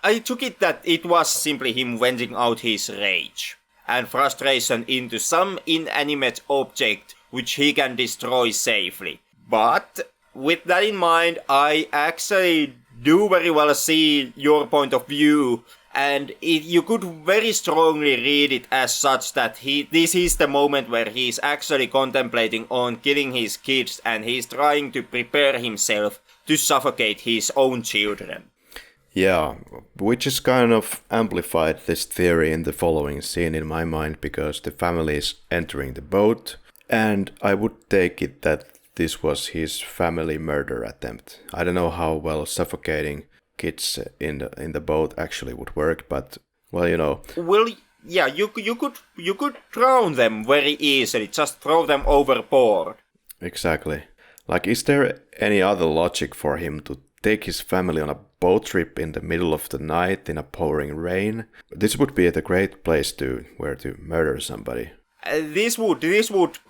I took it that it was simply him venting out his rage and frustration into some inanimate object which he can destroy safely. But with that in mind, I actually do very well see your point of view. And you could very strongly read it as such that this is the moment where he's actually contemplating on killing his kids and he's trying to prepare himself to suffocate his own children. Yeah, which is kind of amplified this theory in the following scene in my mind, because the family is entering the boat, and I would take it that this was his family murder attempt. I don't know how well suffocating kids in the boat actually would work, but well, you know. Well, yeah, you could drown them very easily, just throw them overboard. Exactly. Like, is there any other logic for him to take his family on a boat trip in the middle of the night in a pouring rain? This would be a great place to murder somebody. This would,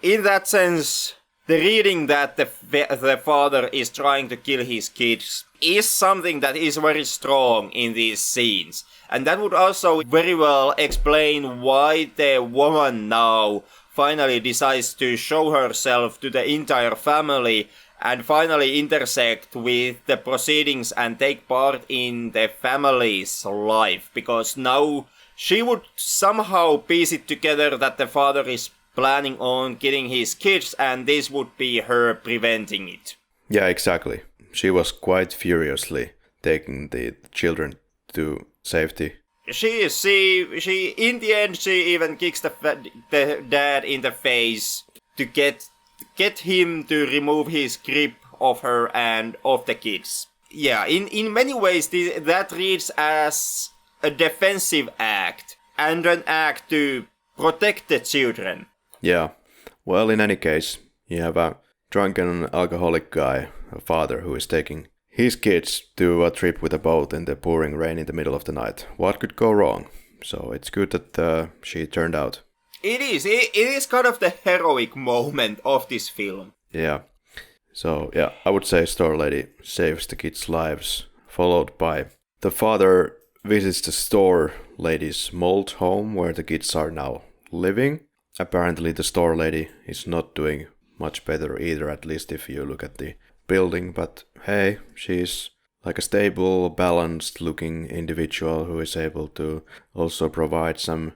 in that sense, the reading that the father is trying to kill his kids is something that is very strong in these scenes. And that would also very well explain why the woman now finally decides to show herself to the entire family and finally intersect with the proceedings and take part in the family's life. Because now she would somehow piece it together that the father is planning on killing his kids, and this would be her preventing it. Yeah, exactly. She was quite furiously taking the children to safety. She in the end, she even kicks the dad in the face to get him to remove his grip of her and of the kids. Yeah, in many ways, that reads as a defensive act and an act to protect the children. Yeah, well, in any case, you have a drunken alcoholic guy, a father who is taking his kids to a trip with a boat in the pouring rain in the middle of the night. What could go wrong? So it's good that she turned out. It is kind of the heroic moment of this film. Yeah. So, yeah, I would say store lady saves the kids' lives, followed by the father visits the store lady's mold home where the kids are now living. Apparently the store lady is not doing much better either, at least if you look at the building, but hey, she's like a stable, balanced looking individual who is able to also provide some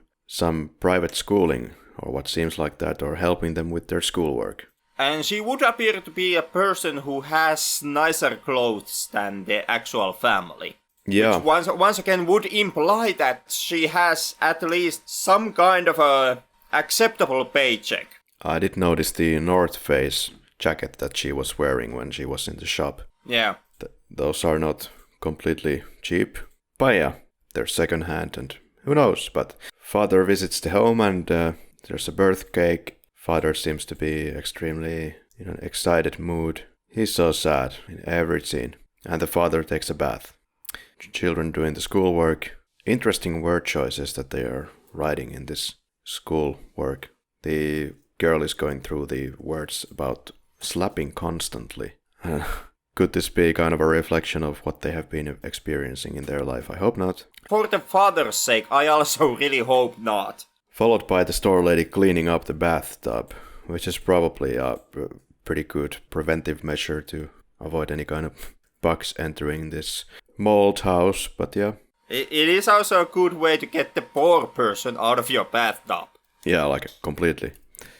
private schooling, or what seems like that, or helping them with their schoolwork. And she would appear to be a person who has nicer clothes than the actual family. Yeah. Which once again would imply that she has at least some kind of a acceptable paycheck. I did notice the North Face jacket that she was wearing when she was in the shop. Yeah. Those are not completely cheap, but yeah, they're second hand and who knows. But father visits the home and there's a birth cake. Father seems to be extremely in an excited mood. He's so sad in every scene. And the father takes a bath. Children doing the schoolwork. Interesting word choices that they are writing in this schoolwork. The girl is going through the words about slapping constantly. Could this be kind of a reflection of what they have been experiencing in their life? I hope not. For the father's sake, I also really hope not. Followed by the store lady cleaning up the bathtub, which is probably a pretty good preventive measure to avoid any kind of bugs entering this mold house, but yeah. It is also a good way to get the poor person out of your bathtub. Yeah, like completely.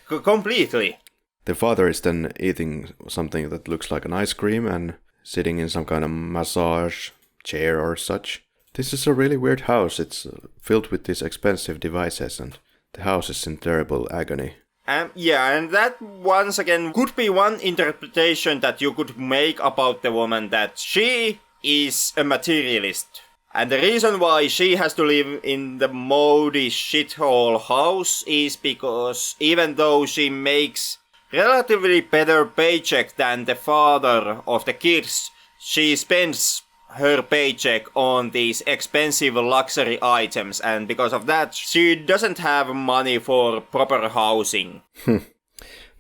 Completely. The father is then eating something that looks like an ice cream and sitting in some kind of massage chair or such. This is a really weird house. It's filled with these expensive devices and the house is in terrible agony. Yeah, and that once again could be one interpretation that you could make about the woman, that she is a materialist. And the reason why she has to live in the moldy shithole house is because even though she makes relatively better paycheck than the father of the kids, she spends her paycheck on these expensive luxury items, and because of that she doesn't have money for proper housing.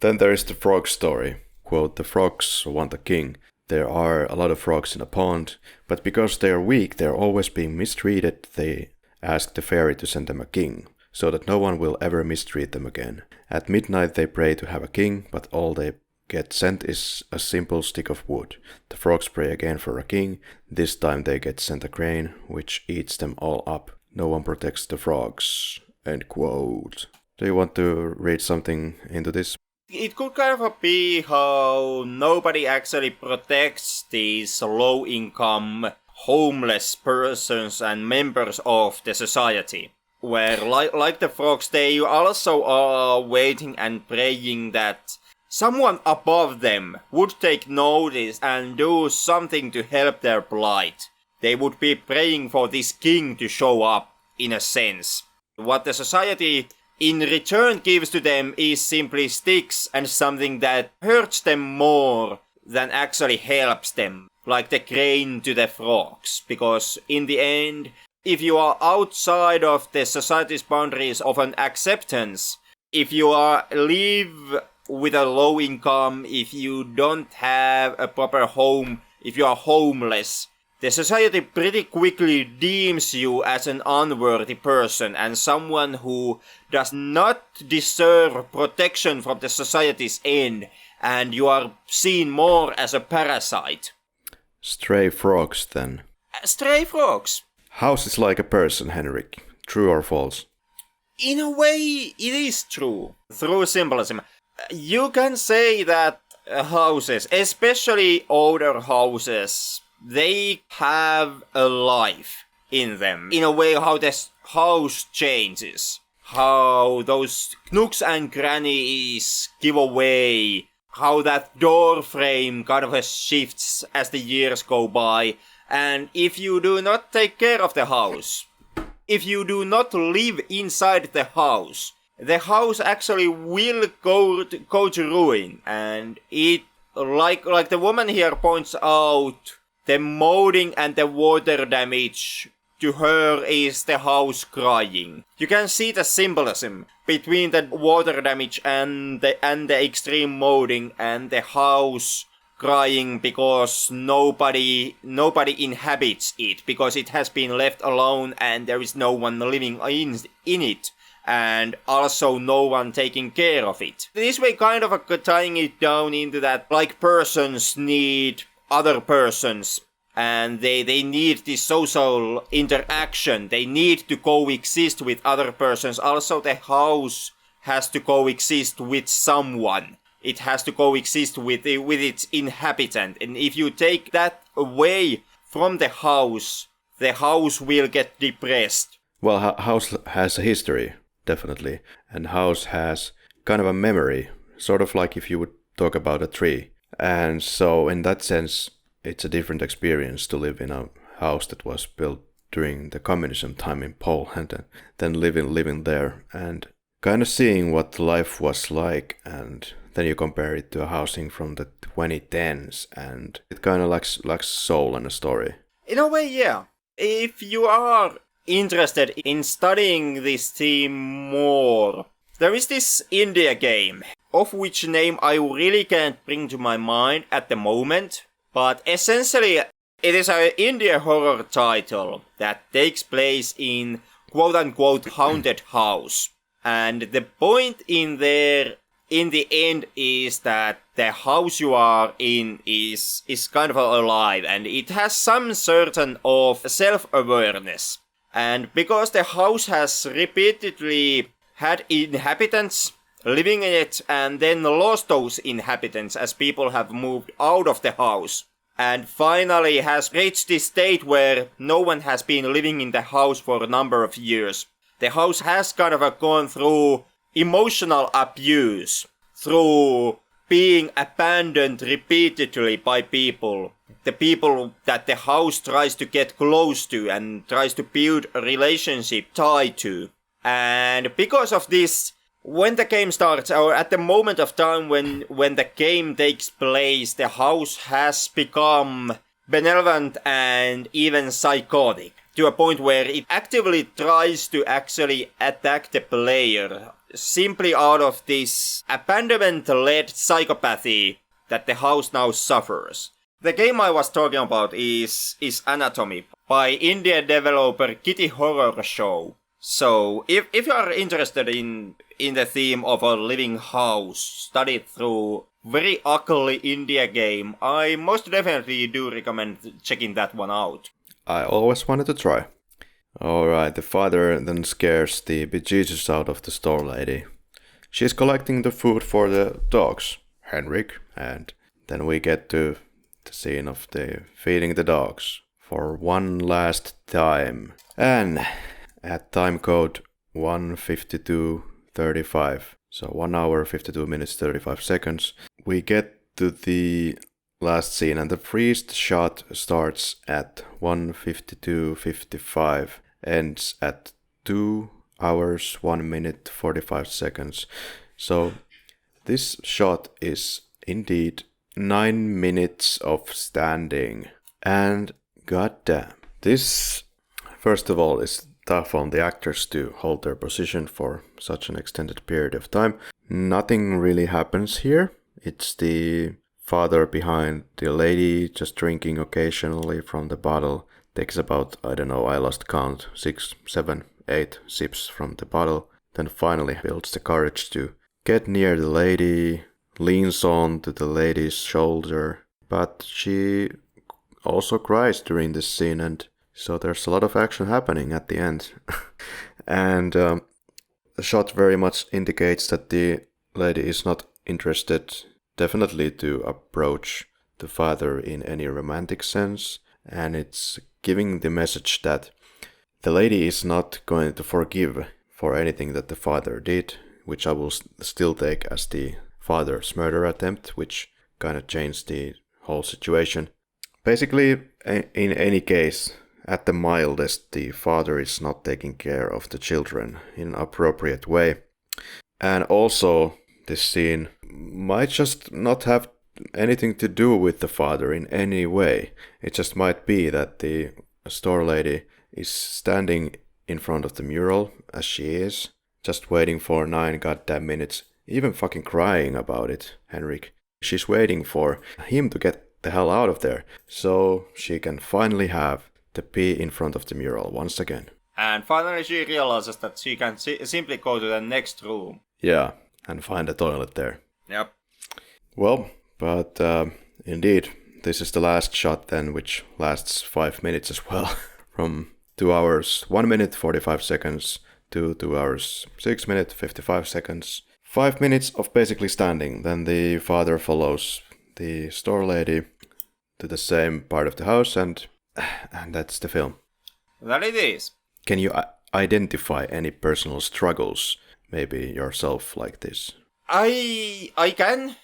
Then there is the frog story. Quote, the frogs want a king. There are a lot of frogs in a pond, but because they are weak, they are always being mistreated. They ask the fairy to send them a king, so that no one will ever mistreat them again. At midnight they pray to have a king, but all they get sent is a simple stick of wood. The frogs pray again for a king. This time they get sent a grain, which eats them all up. No one protects the frogs. End quote. Do you want to read something into this? It could kind of be how nobody actually protects these low-income, homeless persons and members of the society. Where, like the frogs, they also are waiting and praying that someone above them would take notice and do something to help their plight. They would be praying for this king to show up, in a sense. What the society in return gives to them is simply sticks and something that hurts them more than actually helps them, like the grain to the frogs. Because in the end, if you are outside of the society's boundaries of an acceptance, if you live with a low income, if you don't have a proper home, if you are homeless, the society pretty quickly deems you as an unworthy person and someone who does not deserve protection from the society's end, and you are seen more as a parasite. Stray frogs, then. Stray frogs. House is like a person, Henrik. True or false? In a way, it is true. Through symbolism. You can say that houses, especially older houses, they have a life in them. In a way, how this house changes. How those nooks and crannies give away. How that door frame kind of shifts as the years go by. And if you do not take care of the house, if you do not live inside the house actually will go to ruin. And it, like the woman here points out, the molding and the water damage to her is the house crying. You can see the symbolism between the water damage and the extreme molding and the house crying because nobody inhabits it, because it has been left alone and there is no one living in it, and also no one taking care of it. This way, kind of tying it down into that, like, persons need other persons, and they need this social interaction. They need to coexist with other persons. Also, the house has to coexist with someone. It has to coexist with its inhabitant. And if you take that away from the house will get depressed. Well, house has a history, definitely. And house has kind of a memory, sort of like if you would talk about a tree. And so in that sense, it's a different experience to live in a house that was built during the communism time in Poland than living there and kind of seeing what life was like, and then you compare it to a housing from the 2010s and it kind of lacks soul and a story. In a way, yeah. If you are interested in studying this theme more, there is this India game, of which name I really can't bring to my mind at the moment. But essentially, it is an India horror title that takes place in quote-unquote haunted house. And the point in there, in the end, is that the house you are in is kind of alive. And it has some certain of self-awareness. And because the house has repeatedly had inhabitants living in it and then lost those inhabitants as people have moved out of the house, and finally has reached this state where no one has been living in the house for a number of years. The house has kind of gone through emotional abuse, through being abandoned repeatedly by people. The people that the house tries to get close to and tries to build a relationship tied to. And because of this, when the game starts, or at the moment of time when the game takes place, the house has become benevolent and even psychotic, to a point where it actively tries to actually attack the player, simply out of this abandonment-led psychopathy that the house now suffers. The game I was talking about is Anatomy, by Indian developer Kitty Horror Show. So, if you are interested in the theme of a living house studied through very ugly India game. I most definitely do recommend checking that one out. I always wanted to try. Alright, the father then scares the bejesus out of the store lady. She's collecting the food for the dogs, Henrik, and then we get to the scene of the feeding the dogs for one last time. And at time code 1:52:35, so 1 hour 52 minutes 35 seconds, we get to the last scene, and the freeze shot starts at 1:52:55, ends at 2 hours 1 minute 45 seconds. So this shot is indeed 9 minutes of standing. And goddamn, this first of all is tough on the actors to hold their position for such an extended period of time. Nothing really happens here. It's the father behind the lady just drinking occasionally from the bottle. Takes about, I don't know, I lost count, 6, 7, 8 sips from the bottle. Then finally builds the courage to get near the lady, leans on to the lady's shoulder. But she also cries during this scene, and so there's a lot of action happening at the end. And the shot very much indicates that the lady is not interested definitely to approach the father in any romantic sense, and it's giving the message that the lady is not going to forgive for anything that the father did, which I will still take as the father's murder attempt, which kind of changed the whole situation. Basically, in any case, at the mildest, the father is not taking care of the children in an appropriate way. And also, this scene might just not have anything to do with the father in any way. It just might be that the store lady is standing in front of the mural, as she is, just waiting for 9 goddamn minutes, even fucking crying about it, Henrik. She's waiting for him to get the hell out of there, so she can finally have the pee in front of the mural once again. And finally she realizes that she can simply go to the next room. Yeah, and find a toilet there. Yep. Well, but indeed, this is the last shot then, which lasts 5 minutes as well. From 2 hours 1 minute 45 seconds to 2 hours 6 minutes 55 seconds. 5 minutes of basically standing. Then the father follows the store lady to the same part of the house, and that's the film. That it is. Can you identify any personal struggles, maybe yourself, like this? I can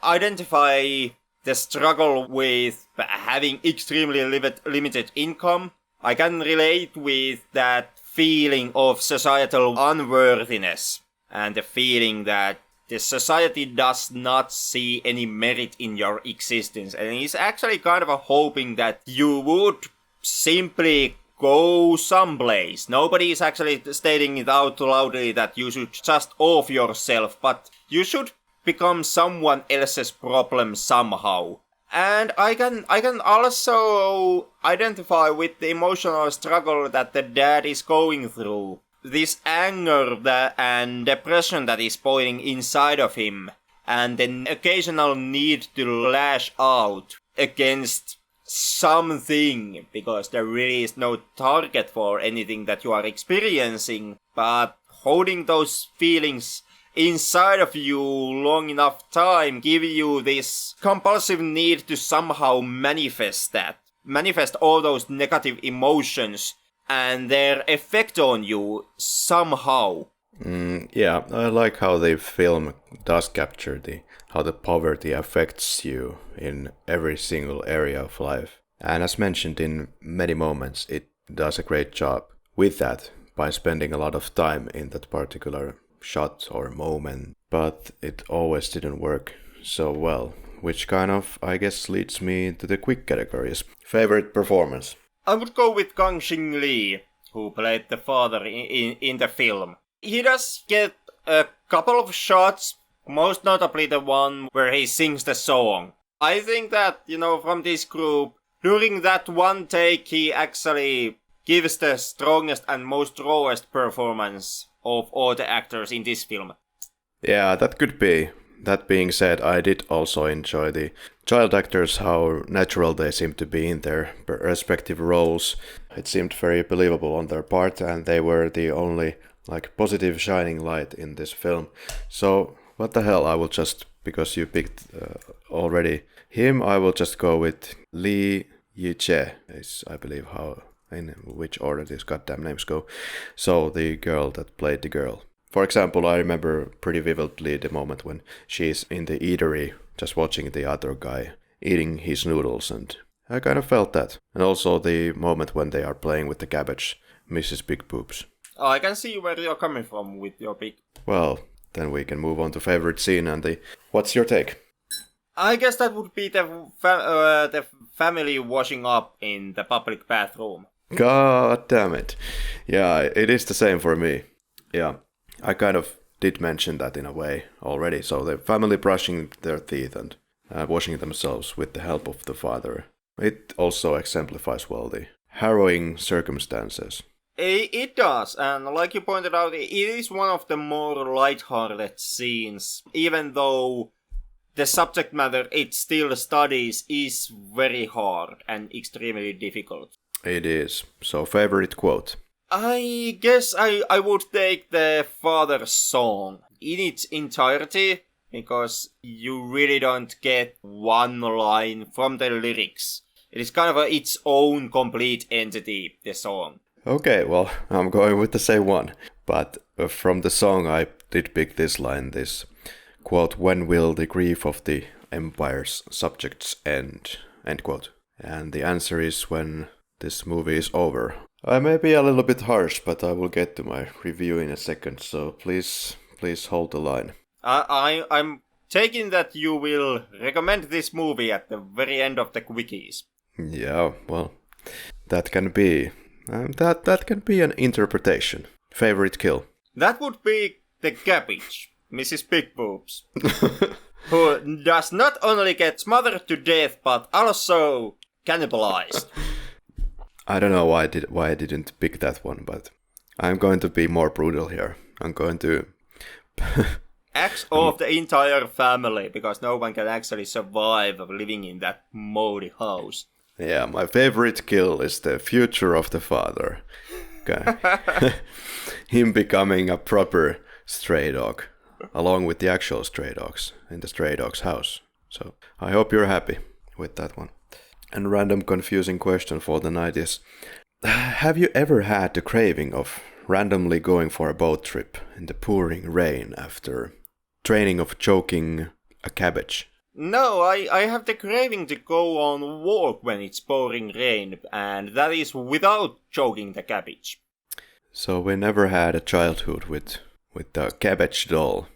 identify the struggle with having extremely limited income. I can relate with that feeling of societal unworthiness and the feeling that the society does not see any merit in your existence, and is actually kind of hoping that you would simply go someplace. Nobody is actually stating it out loudly that you should just off yourself, but you should become someone else's problem somehow. And I can also identify with the emotional struggle that the dad is going through. This anger and depression that is boiling inside of him, and an occasional need to lash out against something, because there really is no target for anything that you are experiencing, but holding those feelings inside of you long enough time give you this compulsive need to somehow manifest all those negative emotions and their effect on you somehow. Yeah, I like how the film does capture how the poverty affects you in every single area of life. And as mentioned in many moments, it does a great job with that by spending a lot of time in that particular shot or moment. But it always didn't work so well, which kind of, I guess, leads me to the quick categories. Favorite performance? I would go with Kang-sheng, who played the father in the film. He does get a couple of shots, most notably the one where he sings the song. I think that, from this group, during that one take, he actually gives the strongest and most rawest performance of all the actors in this film. Yeah, that could be. that being said, I did also enjoy the child actors, how natural they seemed to be in their respective roles. It seemed very believable on their part, and they were the only like positive shining light in this film. So what the hell, I will just, because you picked already him, I will just go with Lee Chieh, is I believe how, in which order these goddamn names go. So the girl that played the girl. For example, I remember pretty vividly the moment when she's in the eatery just watching the other guy eating his noodles, and I kind of felt that. And also the moment when they are playing with the cabbage, Mrs. Big Boobs. Oh, I can see where you're coming from with your pick. Well, then we can move on to favorite scene and the... What's your take? I guess that would be the family washing up in the public bathroom. God damn it. Yeah, it is the same for me. Yeah, I kind of did mention that in a way already. So the family brushing their teeth and washing themselves with the help of the father. It also exemplifies well the harrowing circumstances. It does, and like you pointed out, it is one of the more light-hearted scenes, even though the subject matter it still studies is very hard and extremely difficult. It is. So, favorite quote? I guess I would take the father's song in its entirety, because you really don't get one line from the lyrics. It is kind of its own complete entity, the song. Okay, well, I'm going with the same one. But from the song I did pick this line, this quote, "When will the grief of the empire's subjects end?" End quote. And the answer is when this movie is over. I may be a little bit harsh, but I will get to my review in a second, so please hold the line. I'm taking that you will recommend this movie at the very end of the quickies. Yeah, well, that can be... that can be an interpretation. Favorite kill? That would be the cabbage, Mrs. Big Boobs, who does not only get smothered to death, but also cannibalized. I don't know why I didn't pick that one, but I'm going to be more brutal here. I'm going to... Axe off the entire family, because no one can actually survive living in that moldy house. Yeah, my favorite kill is the future of the father. Okay. Him becoming a proper stray dog, along with the actual stray dogs in the stray dog's house. So I hope you're happy with that one. And random confusing question for the night is, have you ever had the craving of randomly going for a boat trip in the pouring rain after training of choking a cabbage? No, I have the craving to go on a walk when it's pouring rain, and that is without choking the cabbage. So we never had a childhood with the cabbage doll.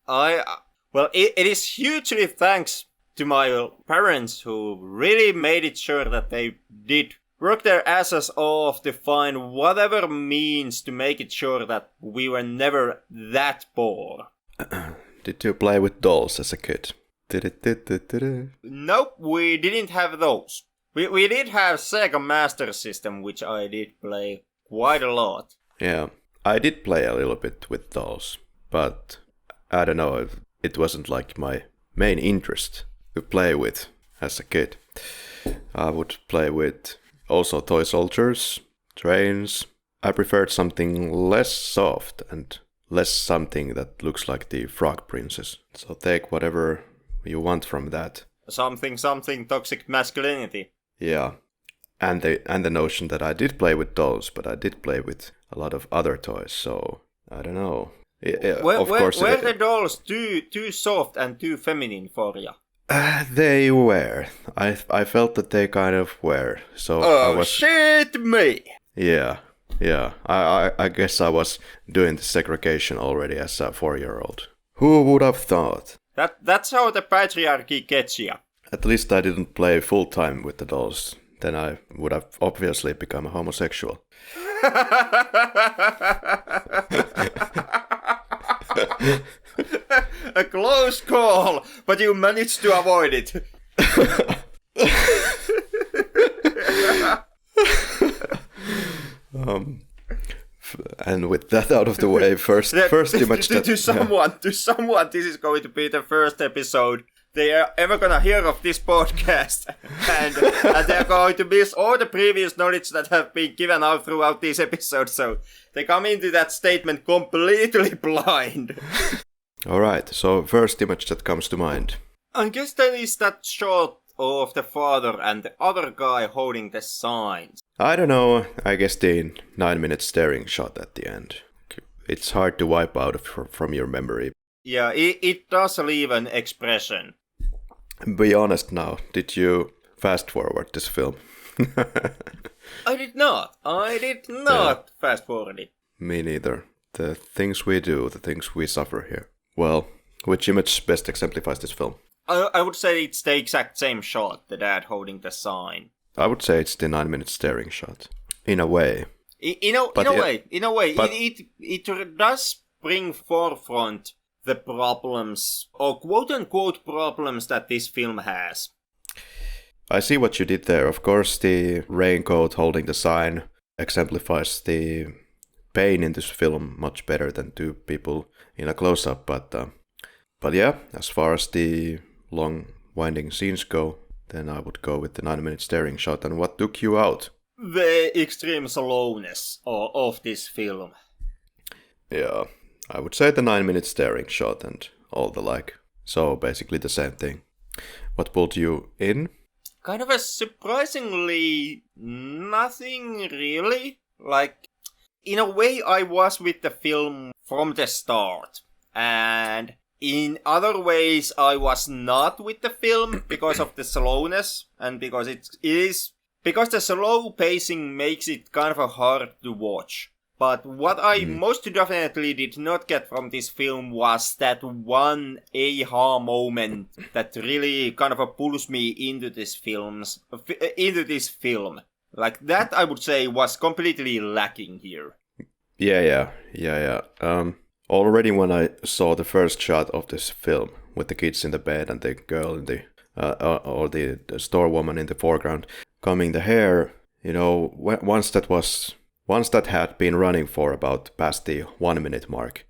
Well, it is hugely thanks to my parents, who really made it sure that they did work their asses off to find whatever means to make it sure that we were never that poor. Did you play with dolls as a kid? Nope, we didn't have those. We did have Sega Master System, which I did play quite a lot. Yeah, I did play a little bit with dolls, but I don't know, it wasn't like my main interest to play with as a kid. I would play with also toy soldiers, trains. I preferred something less soft and less something that looks like the Frog Princess. So take whatever you want from that. Something toxic masculinity. Yeah. And the notion that I did play with dolls, but I did play with a lot of other toys, so I don't know. Were the dolls too soft and too feminine for you? They were. I felt that they kind of were. So shit me! Yeah. I guess I was doing the segregation already as a 4-year-old. Who would have thought? That's how the patriarchy gets you. At least I didn't play full time with the dolls. Then I would have obviously become a homosexual. A close call, but you managed to avoid it. And with that out of the way, first image that... To someone, this is going to be the first episode they are ever gonna hear of this podcast. and they're going to miss all the previous knowledge that have been given out throughout these episodes. So they come into that statement completely blind. Alright, so first image that comes to mind. I guess that is that shot of the father and the other guy holding the signs. I don't know, I guess the 9-minute staring shot at the end. It's hard to wipe out from your memory. Yeah, it does leave an expression. Be honest now, did you fast forward this film? I did not fast forward it. Me neither. The things we do, the things we suffer here. Well, which image best exemplifies this film? I would say it's the exact same shot, the dad holding the sign. I would say it's the 9-minute staring shot. In a way. In a way, it does bring forefront the problems, or quote-unquote problems, that this film has. I see what you did there. Of course, the raincoat holding the sign exemplifies the pain in this film much better than two people in a close-up. But yeah, as far as the long winding scenes go, then I would go with the 9-minute staring shot. And what took you out? The extreme slowness of this film. Yeah, I would say the 9-minute staring shot and all the like. So basically the same thing. What pulled you in? Kind of a surprisingly nothing really. Like, in a way I was with the film from the start. And in other ways I was not with the film because of the slowness. And because because the slow pacing makes it kind of hard to watch. But what I most definitely did not get from this film was that one aha moment that really kind of pulls me into this film. Like that, I would say, was completely lacking here. Yeah. Already when I saw the first shot of this film with the kids in the bed and the girl in the or the store woman in the foreground combing the hair, once that had been running for about past the 1-minute mark,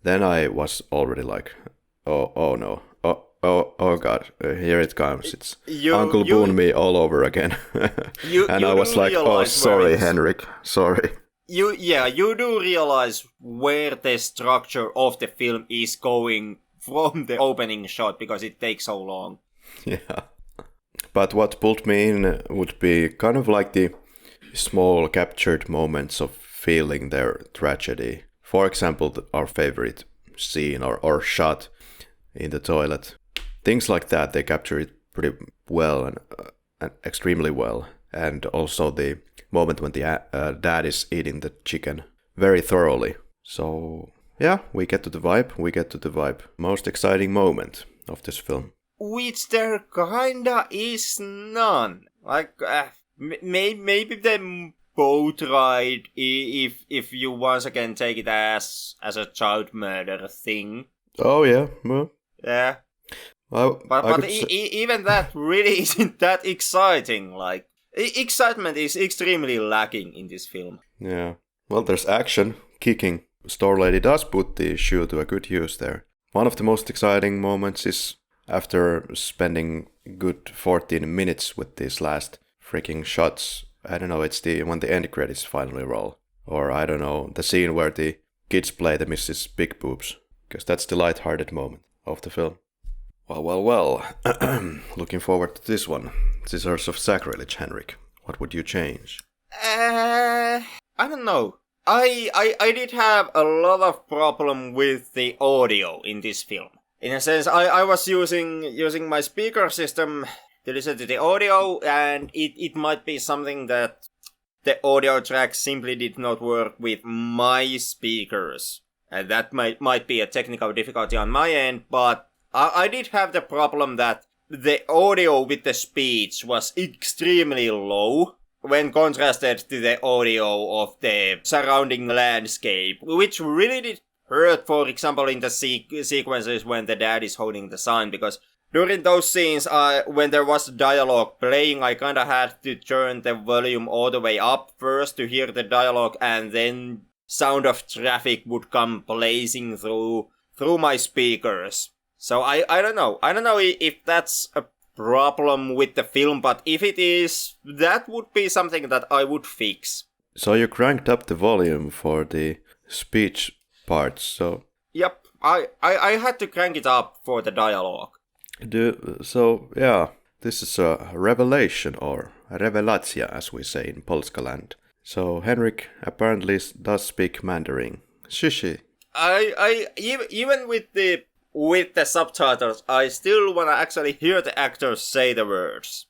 then I was already like, oh no, oh god, here it comes. It's Uncle Boone me all over again. And I was like, oh, sorry, Henrik, sorry. You do realize where the structure of the film is going from the opening shot because it takes so long. Yeah. But what pulled me in would be kind of like the small captured moments of feeling their tragedy. For example, our favorite scene or shot in the toilet. Things like that, they capture it pretty well and extremely well. And also the moment when the dad is eating the chicken very thoroughly. So yeah, we get to the vibe. Most exciting moment of this film. Which there kinda is none. Like, maybe the boat ride, if you once again take it as a child murder thing. Oh yeah, well. Yeah. Well, but even that really isn't that exciting. Like, excitement is extremely lacking in this film. Yeah. Well, there's action, kicking. Store lady does put the shoe to a good use there. One of the most exciting moments is after spending good 14 minutes with these last freaking shots. I don't know, it's when the end credits finally roll. Or I don't know, the scene where the kids play the Mrs. Big Boobs. Because that's the light-hearted moment of the film. Well. Looking forward to this one. Scissors of Sacrilege, Henrik. What would you change? I don't know. I did have a lot of problem with the audio in this film. In a sense, I was using my speaker system to listen to the audio, and it might be something that the audio track simply did not work with my speakers. And that might be a technical difficulty on my end, but I did have the problem that the audio with the speech was extremely low when contrasted to the audio of the surrounding landscape, which really did hurt, for example, in the sequences when the dad is holding the sign, because during those scenes, when there was dialogue playing, I kinda had to turn the volume all the way up first to hear the dialogue, and then sound of traffic would come blazing through my speakers. So I don't know. I don't know if that's a problem with the film, but if it is, that would be something that I would fix. So you cranked up the volume for the speech parts, so... Yep, I had to crank it up for the dialogue. So, yeah, this is a revelation, or revelacja, as we say in Polskaland. So Henrik apparently does speak Mandarin. Shishi. Even with the subtitles, I still wanna actually hear the actors say the words.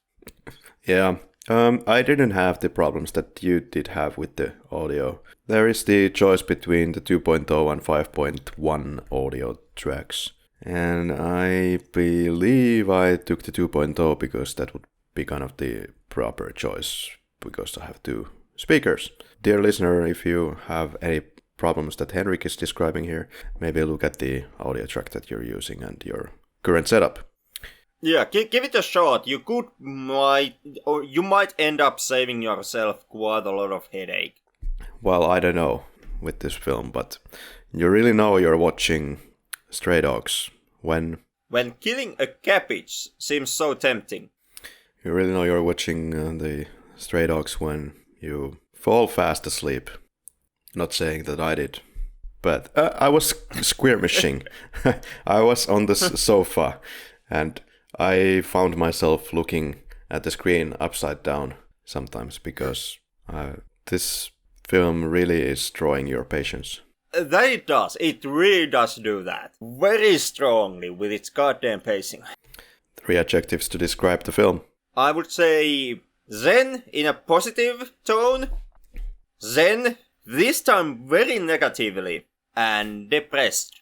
Yeah, I didn't have the problems that you did have with the audio. There is the choice between the 2.0 and 5.1 audio tracks. And I believe I took the 2.0 because that would be kind of the proper choice, because I have two speakers. Dear listener, if you have any problems that Henrik is describing here, maybe look at the audio track that you're using and your current setup. Yeah, give it a shot. You might end up saving yourself quite a lot of headache. Well, I don't know with this film, but you really know you're watching Stray Dogs when killing a cabbage seems so tempting. You really know you're watching the Stray Dogs when you fall fast asleep. Not saying that I did, but I was skirmishing. I was on the sofa and I found myself looking at the screen upside down sometimes because this film really is drawing your patience. That it does. It really does do that. Very strongly with its goddamn pacing. 3 adjectives to describe the film. I would say zen in a positive tone. Zen, this time very negatively. And depressed.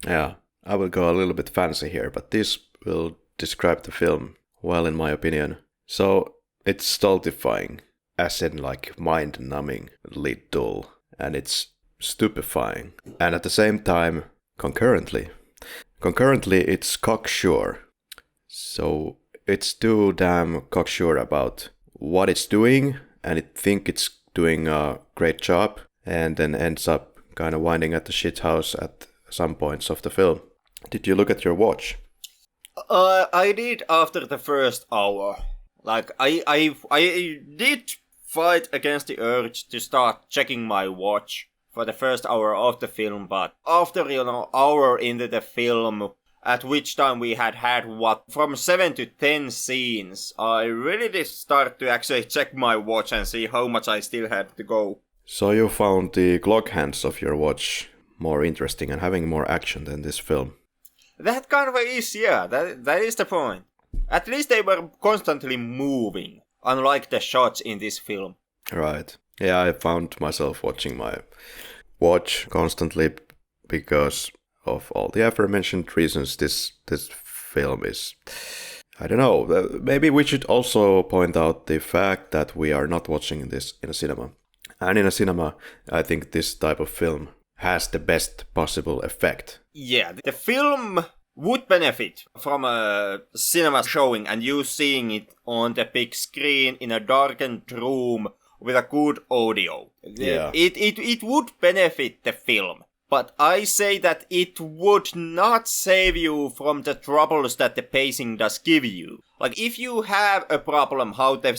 Yeah, I will go a little bit fancy here, but this will describe the film well in my opinion. So, it's stultifying, as in like mind-numbingly dull, and it's stupefying. And at the same time, concurrently it's cocksure. So, it's too damn cocksure about what it's doing, and it think it's doing a great job, and then ends up kind of winding at the shithouse at some points of the film. Did you look at your watch? I did after the first hour. Like, I did fight against the urge to start checking my watch for the first hour of the film, but after, hour into the film, at which time we had from 7 to 10 scenes, I really did start to actually check my watch and see how much I still had to go. So you found the clock hands of your watch more interesting and having more action than this film? That kind of is, yeah, that is the point. At least they were constantly moving, unlike the shots in this film. Right. Yeah, I found myself watching my watch constantly because of all the aforementioned reasons. This film is... I don't know, maybe we should also point out the fact that we are not watching this in a cinema. And in a cinema, I think this type of film has the best possible effect. Yeah, the film would benefit from a cinema showing and you seeing it on the big screen in a darkened room with a good audio. Yeah. It would benefit the film. But I say that it would not save you from the troubles that the pacing does give you. Like, if you have a problem how the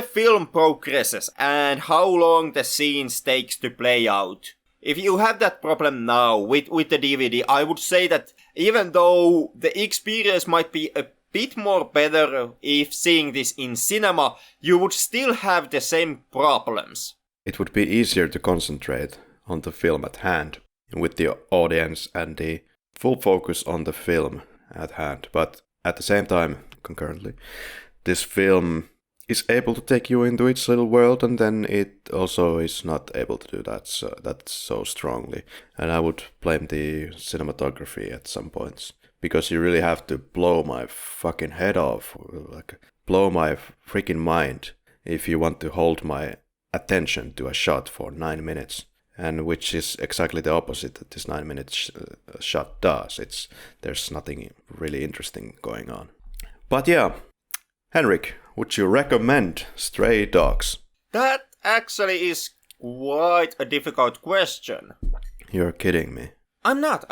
film progresses and how long the scenes takes to play out. If you have that problem now with the DVD, I would say that even though the experience might be a bit more better if seeing this in cinema, you would still have the same problems. It would be easier to concentrate on the film at hand, with the audience and the full focus on the film at hand. But at the same time, concurrently, this film is able to take you into its little world, and then it also is not able to do that so strongly. And I would blame the cinematography at some points, because you really have to blow my fucking head off, like blow my freaking mind, if you want to hold my attention to a shot for 9 minutes. And which is exactly the opposite that this 9 minutes shot does. There's nothing really interesting going on. But yeah, Henrik, would you recommend Stray Dogs? That actually is quite a difficult question. You're kidding me. I'm not.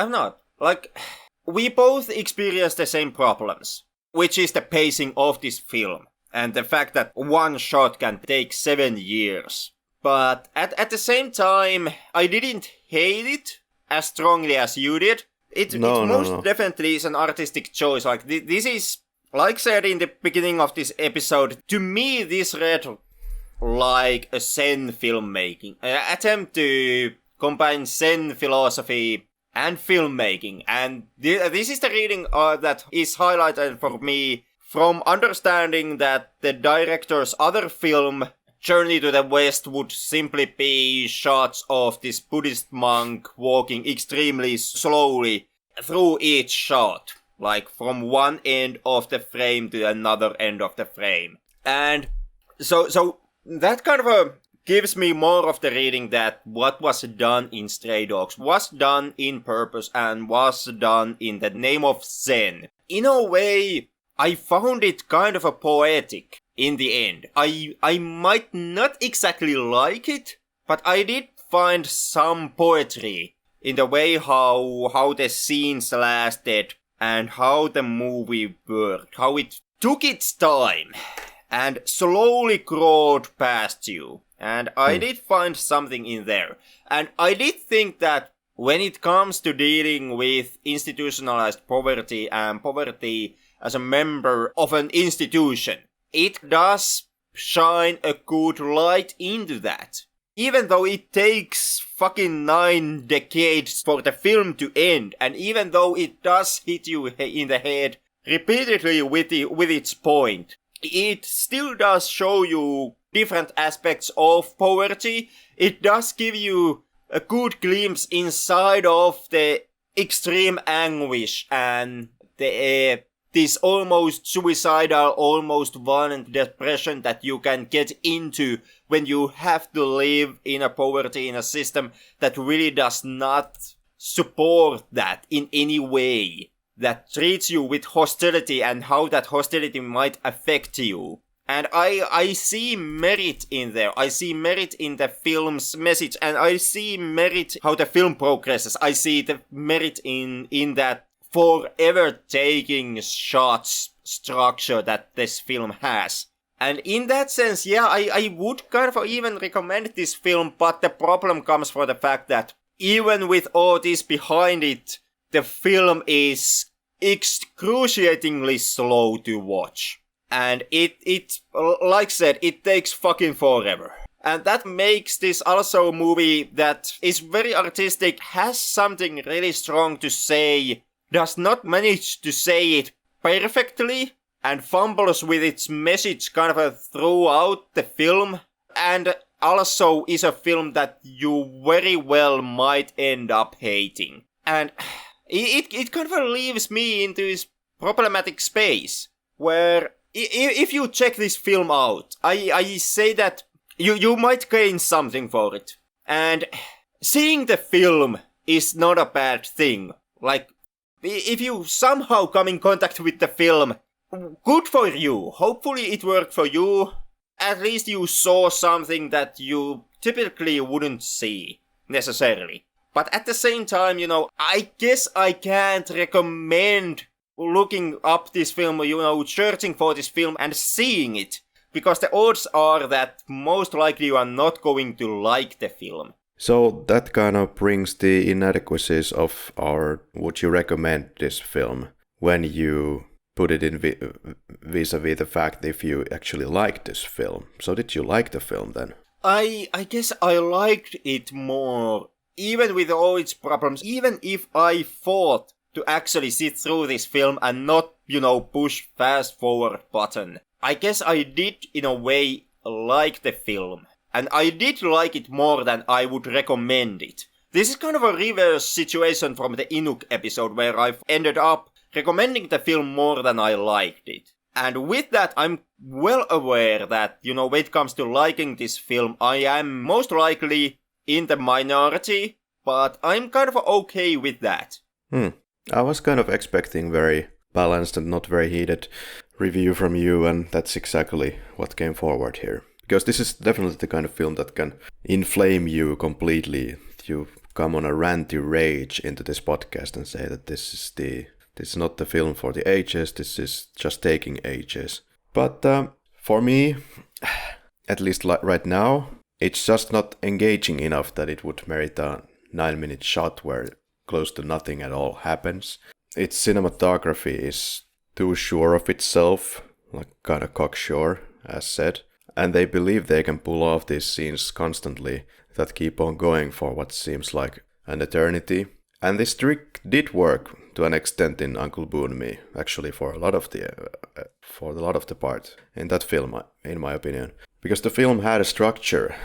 Like, we both experience the same problems, which is the pacing of this film, and the fact that one shot can take 7 years. But at the same time, I didn't hate it as strongly as you did. It most definitely is an artistic choice. Like, this is, like said in the beginning of this episode, to me this read like a Zen filmmaking. An attempt to combine Zen philosophy and filmmaking. And this is the reading that is highlighted for me from understanding that the director's other film, Journey to the West, would simply be shots of this Buddhist monk walking extremely slowly through each shot, like from one end of the frame to another end of the frame. And so that kind of gives me more of the reading that what was done in Stray Dogs was done in purpose and was done in the name of Zen. In a way, I found it kind of a poetic in the end. I might not exactly like it, but I did find some poetry in the way how the scenes lasted and how the movie worked, how it took its time and slowly crawled past you. And I did find something in there. And I did think that when it comes to dealing with institutionalized poverty and poverty as a member of an institution, it does shine a good light into that. Even though it takes fucking 9 decades for the film to end, and even though it does hit you in the head repeatedly with its point, it still does show you different aspects of poverty. It does give you a good glimpse inside of the extreme anguish and this almost suicidal, almost violent depression that you can get into when you have to live in a poverty in a system that really does not support that in any way, that treats you with hostility and how that hostility might affect you. And I see merit in there. I see merit in the film's message, and I see merit how the film progresses. I see the merit in that forever taking shots structure that this film has. And in that sense, yeah, I would kind of even recommend this film, but the problem comes from the fact that even with all this behind it, the film is excruciatingly slow to watch. And it like I said, it takes fucking forever. And that makes this also a movie that is very artistic, has something really strong to say, does not manage to say it perfectly, and fumbles with its message kind of throughout the film, and also is a film that you very well might end up hating. And it kind of leaves me into this problematic space, where if you check this film out, I say that you might gain something for it. And seeing the film is not a bad thing. Like, if you somehow come in contact with the film, good for you. Hopefully it worked for you. At least you saw something that you typically wouldn't see, necessarily. But at the same time, I guess I can't recommend looking up this film, searching for this film and seeing it. Because the odds are that most likely you are not going to like the film. So that kind of brings the inadequacies of would you recommend this film when you put it in vis-a-vis the fact if you actually like this film. So did you like the film then? I guess I liked it more, even with all its problems, even if I thought to actually sit through this film and not, push fast forward button. I guess I did, in a way, like the film. And I did like it more than I would recommend it. This is kind of a reverse situation from the Inuk episode, where I've ended up recommending the film more than I liked it. And with that, I'm well aware that, when it comes to liking this film, I am most likely in the minority, but I'm kind of okay with that. I was kind of expecting very balanced and not very heated review from you, and that's exactly what came forward here. Because this is definitely the kind of film that can inflame you completely. You come on a ranty rage into this podcast and say that this is not the film for the ages, this is just taking ages. But for me, at least right now, it's just not engaging enough that it would merit a 9-minute shot where close to nothing at all happens. Its cinematography is too sure of itself, like kind of cocksure, as said. And they believe they can pull off these scenes constantly that keep on going for what seems like an eternity. And this trick did work to an extent in Uncle Boon-me, actually for a lot of the part in that film, in my opinion. Because the film had a structure,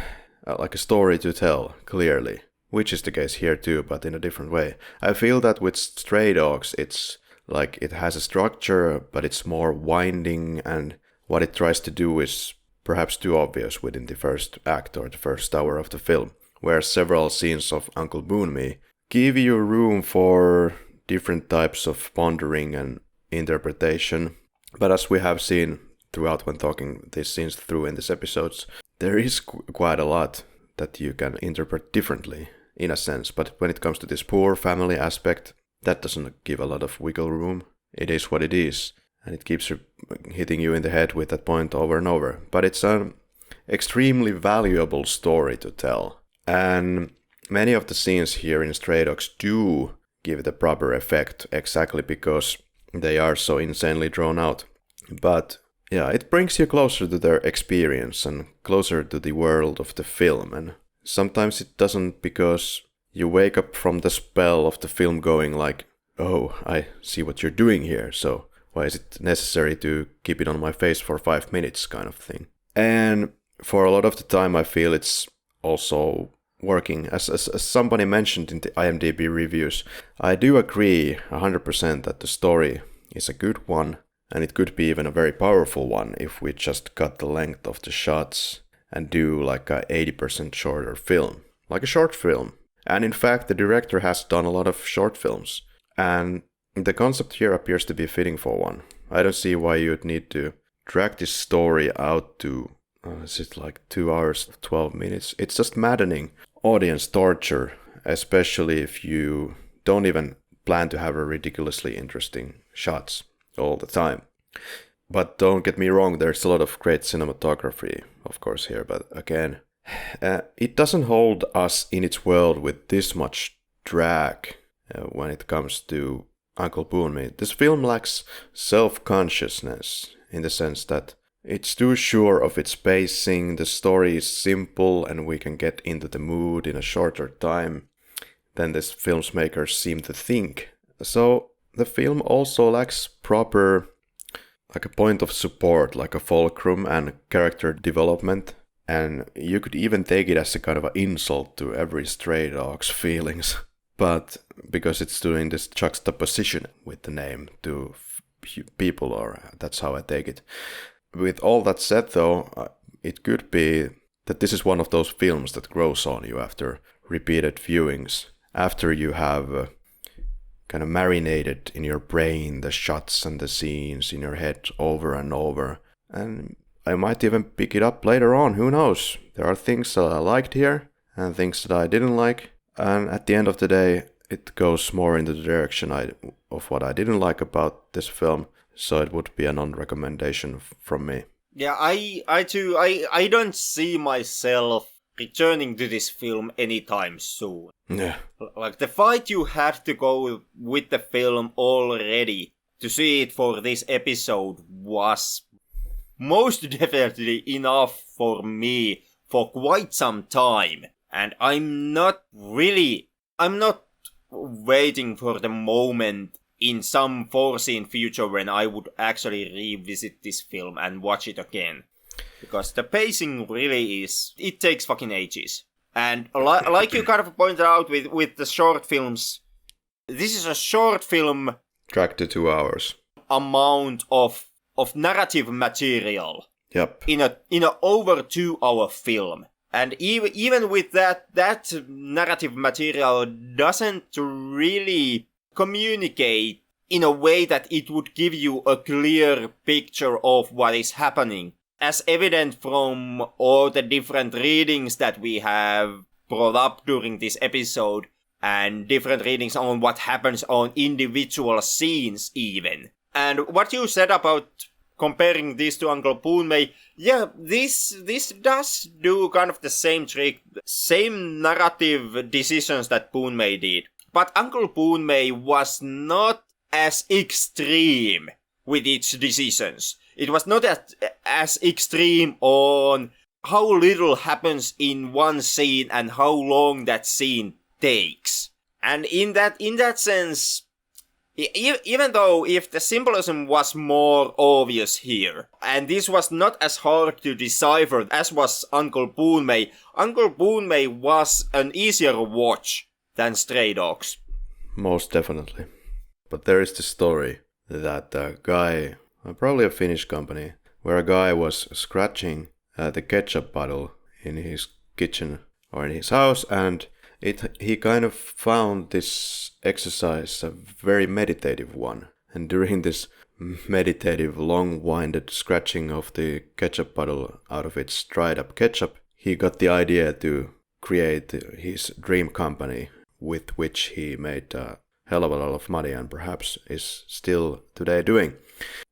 like a story to tell, clearly. Which is the case here too, but in a different way. I feel that with Stray Dogs, it's like it has a structure, but it's more winding, and what it tries to do is perhaps too obvious within the first act or the first hour of the film, where several scenes of Uncle Boon-me give you room for different types of pondering and interpretation. But as we have seen throughout when talking these scenes through in these episodes, there is quite a lot that you can interpret differently, in a sense. But when it comes to this poor family aspect, that doesn't give a lot of wiggle room. It is what it is. And it keeps hitting you in the head with that point over and over. But it's an extremely valuable story to tell. And many of the scenes here in Stray Dogs do give the proper effect exactly because they are so insanely drawn out. But yeah, it brings you closer to their experience and closer to the world of the film. And sometimes it doesn't, because you wake up from the spell of the film going like, oh, I see what you're doing here, so why is it necessary to keep it on my face for 5 minutes kind of thing. And for a lot of the time I feel it's also working. As somebody mentioned in the IMDb reviews, I do agree 100% that the story is a good one, and it could be even a very powerful one if we just cut the length of the shots and do like a 80% shorter film, like a short film. And in fact, the director has done a lot of short films, and the concept here appears to be fitting for one. I don't see why you'd need to drag this story out to, is it like 2 hours, 12 minutes? It's just maddening audience torture, especially if you don't even plan to have a ridiculously interesting shots all the time. But don't get me wrong, there's a lot of great cinematography, of course, here, but again, it doesn't hold us in its world with this much drag when it comes to Uncle Boon-me. This film lacks self-consciousness in the sense that it's too sure of its pacing, the story is simple, and we can get into the mood in a shorter time than this film's makers seem to think. So the film also lacks proper, like a point of support, like a fulcrum and character development. And you could even take it as a kind of an insult to every Stray Dog's feelings. But because it's doing this juxtaposition with the name to people, or that's how I take it. With all that said though, it could be that this is one of those films that grows on you after repeated viewings, after you have kind of marinated in your brain the shots and the scenes in your head over and over. And I might even pick it up later on, who knows? There are things that I liked here and things that I didn't like. And at the end of the day, it goes more in the direction of what I didn't like about this film. So it would be a non-recommendation from me. Yeah, I don't see myself returning to this film anytime soon. Yeah. Like, the fight you had to go with the film already to see it for this episode was most definitely enough for me for quite some time. And I'm not waiting for the moment in some foreseen future when I would actually revisit this film and watch it again. Because the pacing really it takes fucking ages. And like you kind of pointed out with the short films, this is a short film Track to 2 hours. Amount of narrative material. Yep. In a over 2 hour film. And even with that narrative material doesn't really communicate in a way that it would give you a clear picture of what is happening. as evident from all the different readings that we have brought up during this episode, and different readings on what happens on individual scenes even. And what you said about comparing this to Uncle Kuei-Mei, yeah, this does do kind of the same trick, same narrative decisions that Kuei-Mei did. But Uncle Kuei-Mei was not as extreme with its decisions. It was not as extreme on how little happens in one scene and how long that scene takes. And in that sense, even though if the symbolism was more obvious here, and this was not as hard to decipher as was Uncle Kuei-Mei, Uncle Kuei-Mei was an easier watch than Stray Dogs. Most definitely. But there is the story that a guy, probably a Finnish company, where a guy was scratching the ketchup bottle in his kitchen or in his house, and he kind of found this exercise a very meditative one. And during this meditative, long-winded scratching of the ketchup bottle out of its dried up ketchup, he got the idea to create his dream company, with which he made a hell of a lot of money and perhaps is still today doing.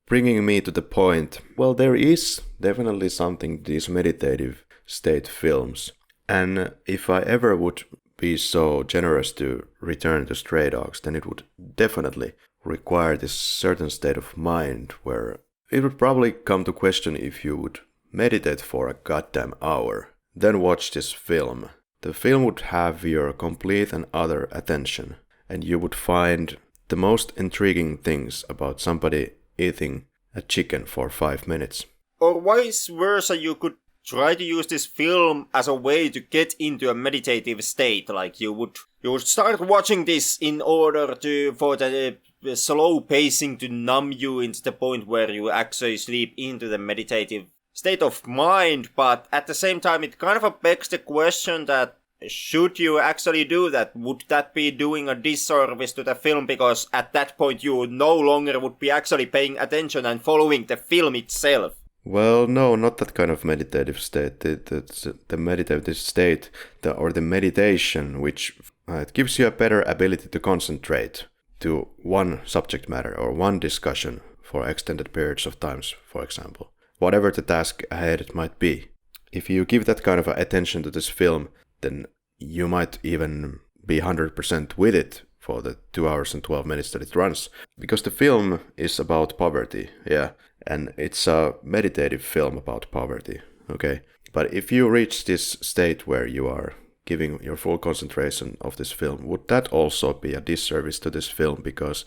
Bringing me to the point, well, there is definitely something to these meditative state films. And if I ever would be so generous to return to Stray Dogs, then it would definitely require this certain state of mind where it would probably come to question if you would meditate for a goddamn hour, then watch this film. The film would have your complete and utter attention, and you would find the most intriguing things about somebody eating a chicken for 5 minutes. Or vice versa, you could try to use this film as a way to get into a meditative state. Like you would start watching this in order for the slow pacing to numb you into the point where you actually sleep into the meditative state of mind. But at the same time, it kind of begs the question that should you actually do that? Would that be doing a disservice to the film? Because at that point you no longer would be actually paying attention and following the film itself. Well, no, not that kind of meditative state. The meditative state, or the meditation, which it gives you a better ability to concentrate to one subject matter or one discussion for extended periods of times, for example. Whatever the task ahead it might be. If you give that kind of attention to this film, then you might even be 100% with it for the 2 hours and 12 minutes that it runs. Because the film is about poverty, yeah. And it's a meditative film about poverty, okay? But if you reach this state where you are giving your full concentration of this film, would that also be a disservice to this film? Because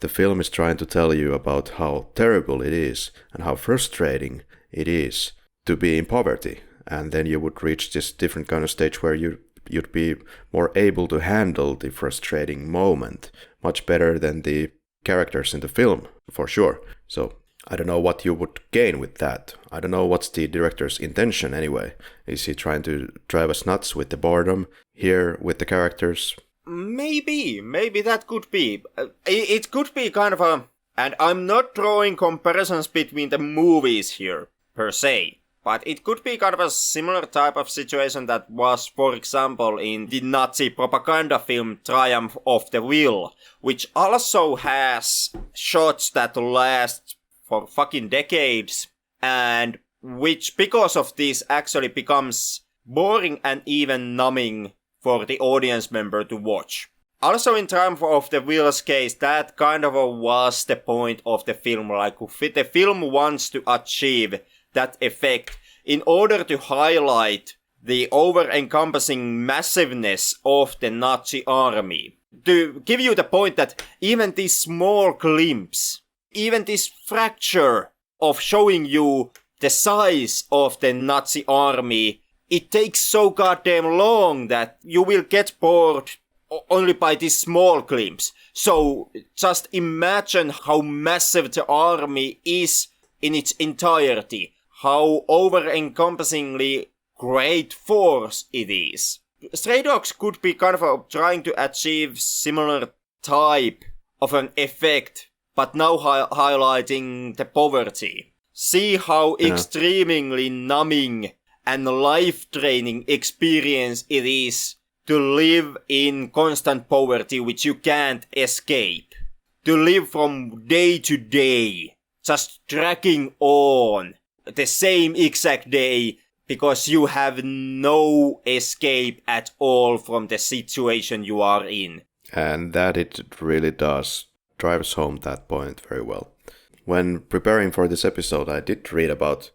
the film is trying to tell you about how terrible it is and how frustrating it is to be in poverty. And then you would reach this different kind of stage where you'd be more able to handle the frustrating moment much better than the characters in the film, for sure. So I don't know what you would gain with that. I don't know what's the director's intention anyway. Is he trying to drive us nuts with the boredom here with the characters? Maybe that could be. It could be kind of a... And I'm not drawing comparisons between the movies here, per se. But it could be kind of a similar type of situation that was, for example, in the Nazi propaganda film Triumph of the Will, which also has shots that last for fucking decades, and which, because of this, actually becomes boring and even numbing for the audience member to watch. Also in Triumph of the Will's case, that kind of was the point of the film. Like, the film wants to achieve that effect in order to highlight the over-encompassing massiveness of the Nazi army. To give you the point that even this small glimpse, even this fracture of showing you the size of the Nazi army, it takes so goddamn long that you will get bored only by this small glimpse. So just imagine how massive the army is in its entirety. How over-encompassingly great force it is. Stray Dogs could be kind of trying to achieve similar type of an effect, but now highlighting the poverty. see how extremely numbing and life-draining experience it is to live in constant poverty which you can't escape. To live from day to day, just tracking on the same exact day because you have no escape at all from the situation you are in. And that it really does drives home that point very well. When preparing for this episode, I did read about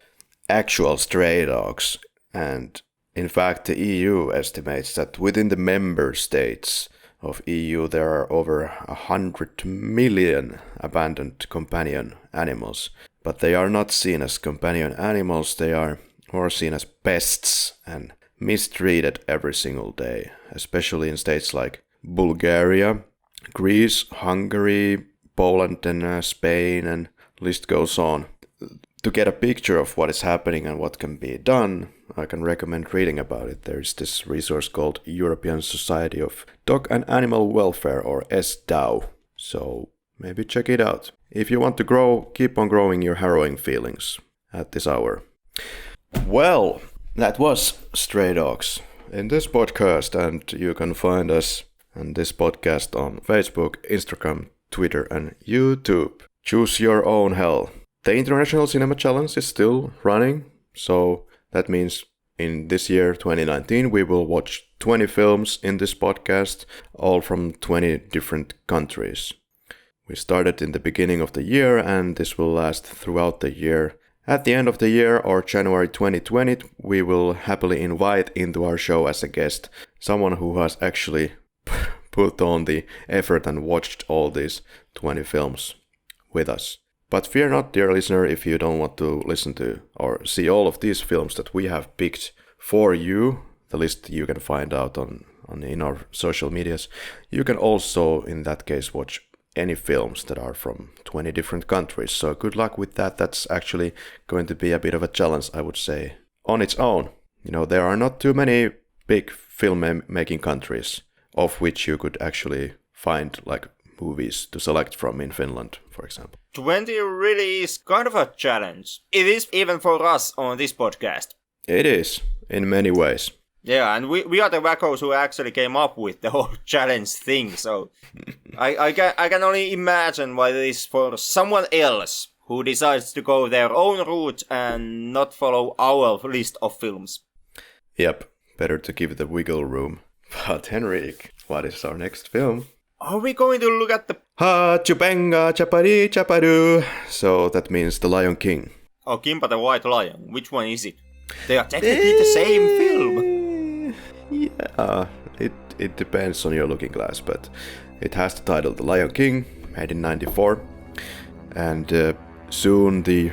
actual stray dogs, and in fact the EU estimates that within the member states of EU there are over 100 million abandoned companion animals. But they are not seen as companion animals, they are more seen as pests and mistreated every single day, especially in states like Bulgaria, Greece, Hungary, Poland and Spain, and list goes on. To get a picture of what is happening and what can be done, I can recommend reading about it. There is this resource called European Society of Dog and Animal Welfare, or SDAW. So maybe check it out. If you want to grow, keep on growing your harrowing feelings at this hour. Well, that was Stray Dogs in this podcast, and you can find us and this podcast on Facebook, Instagram, Twitter, and YouTube. Choose your own hell. The International Cinema Challenge is still running, so that means in this year, 2019, we will watch 20 films in this podcast, all from 20 different countries. We started in the beginning of the year, and this will last throughout the year. At the end of the year, or January 2020, we will happily invite into our show as a guest someone who has actually put on the effort and watched all these 20 films with us. But fear not, dear listener, if you don't want to listen to or see all of these films that we have picked for you. The list you can find out in our social medias. You can also, in that case, watch any films that are from 20 different countries. So good luck with that. That's actually going to be a bit of a challenge, I would say, on its own. You know, there are not too many big film-making countries of which you could actually find like movies to select from in Finland, for example. 20 really is kind of a challenge. It is even for us on this podcast. It is, in many ways. Yeah, and we are the wackos who actually came up with the whole challenge thing, so I can only imagine why this is for someone else who decides to go their own route and not follow our list of films. Yep, better to give the wiggle room. But Henrik, what is our next film? Are we going to look at the... Ha, chupenga, chapari, chaparu. So that means The Lion King. Oh, Kimpa the White Lion. Which one is it? They are technically the same film. Yeah, it depends on your looking glass, but it has the title The Lion King, made in 1994. And soon the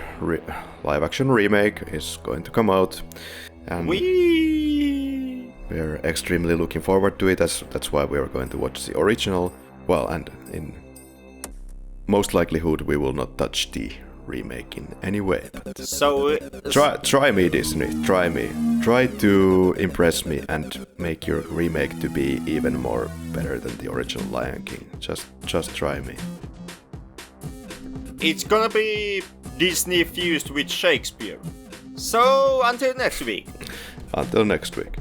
live-action remake is going to come out. And we're extremely looking forward to it. That's why we're going to watch the original. Well, and in most likelihood we will not touch the remake in any way. But so try me, Disney. Try me. Try to impress me and make your remake to be even more better than the original Lion King. Just try me. It's gonna be Disney fused with Shakespeare. So until next week. Until next week.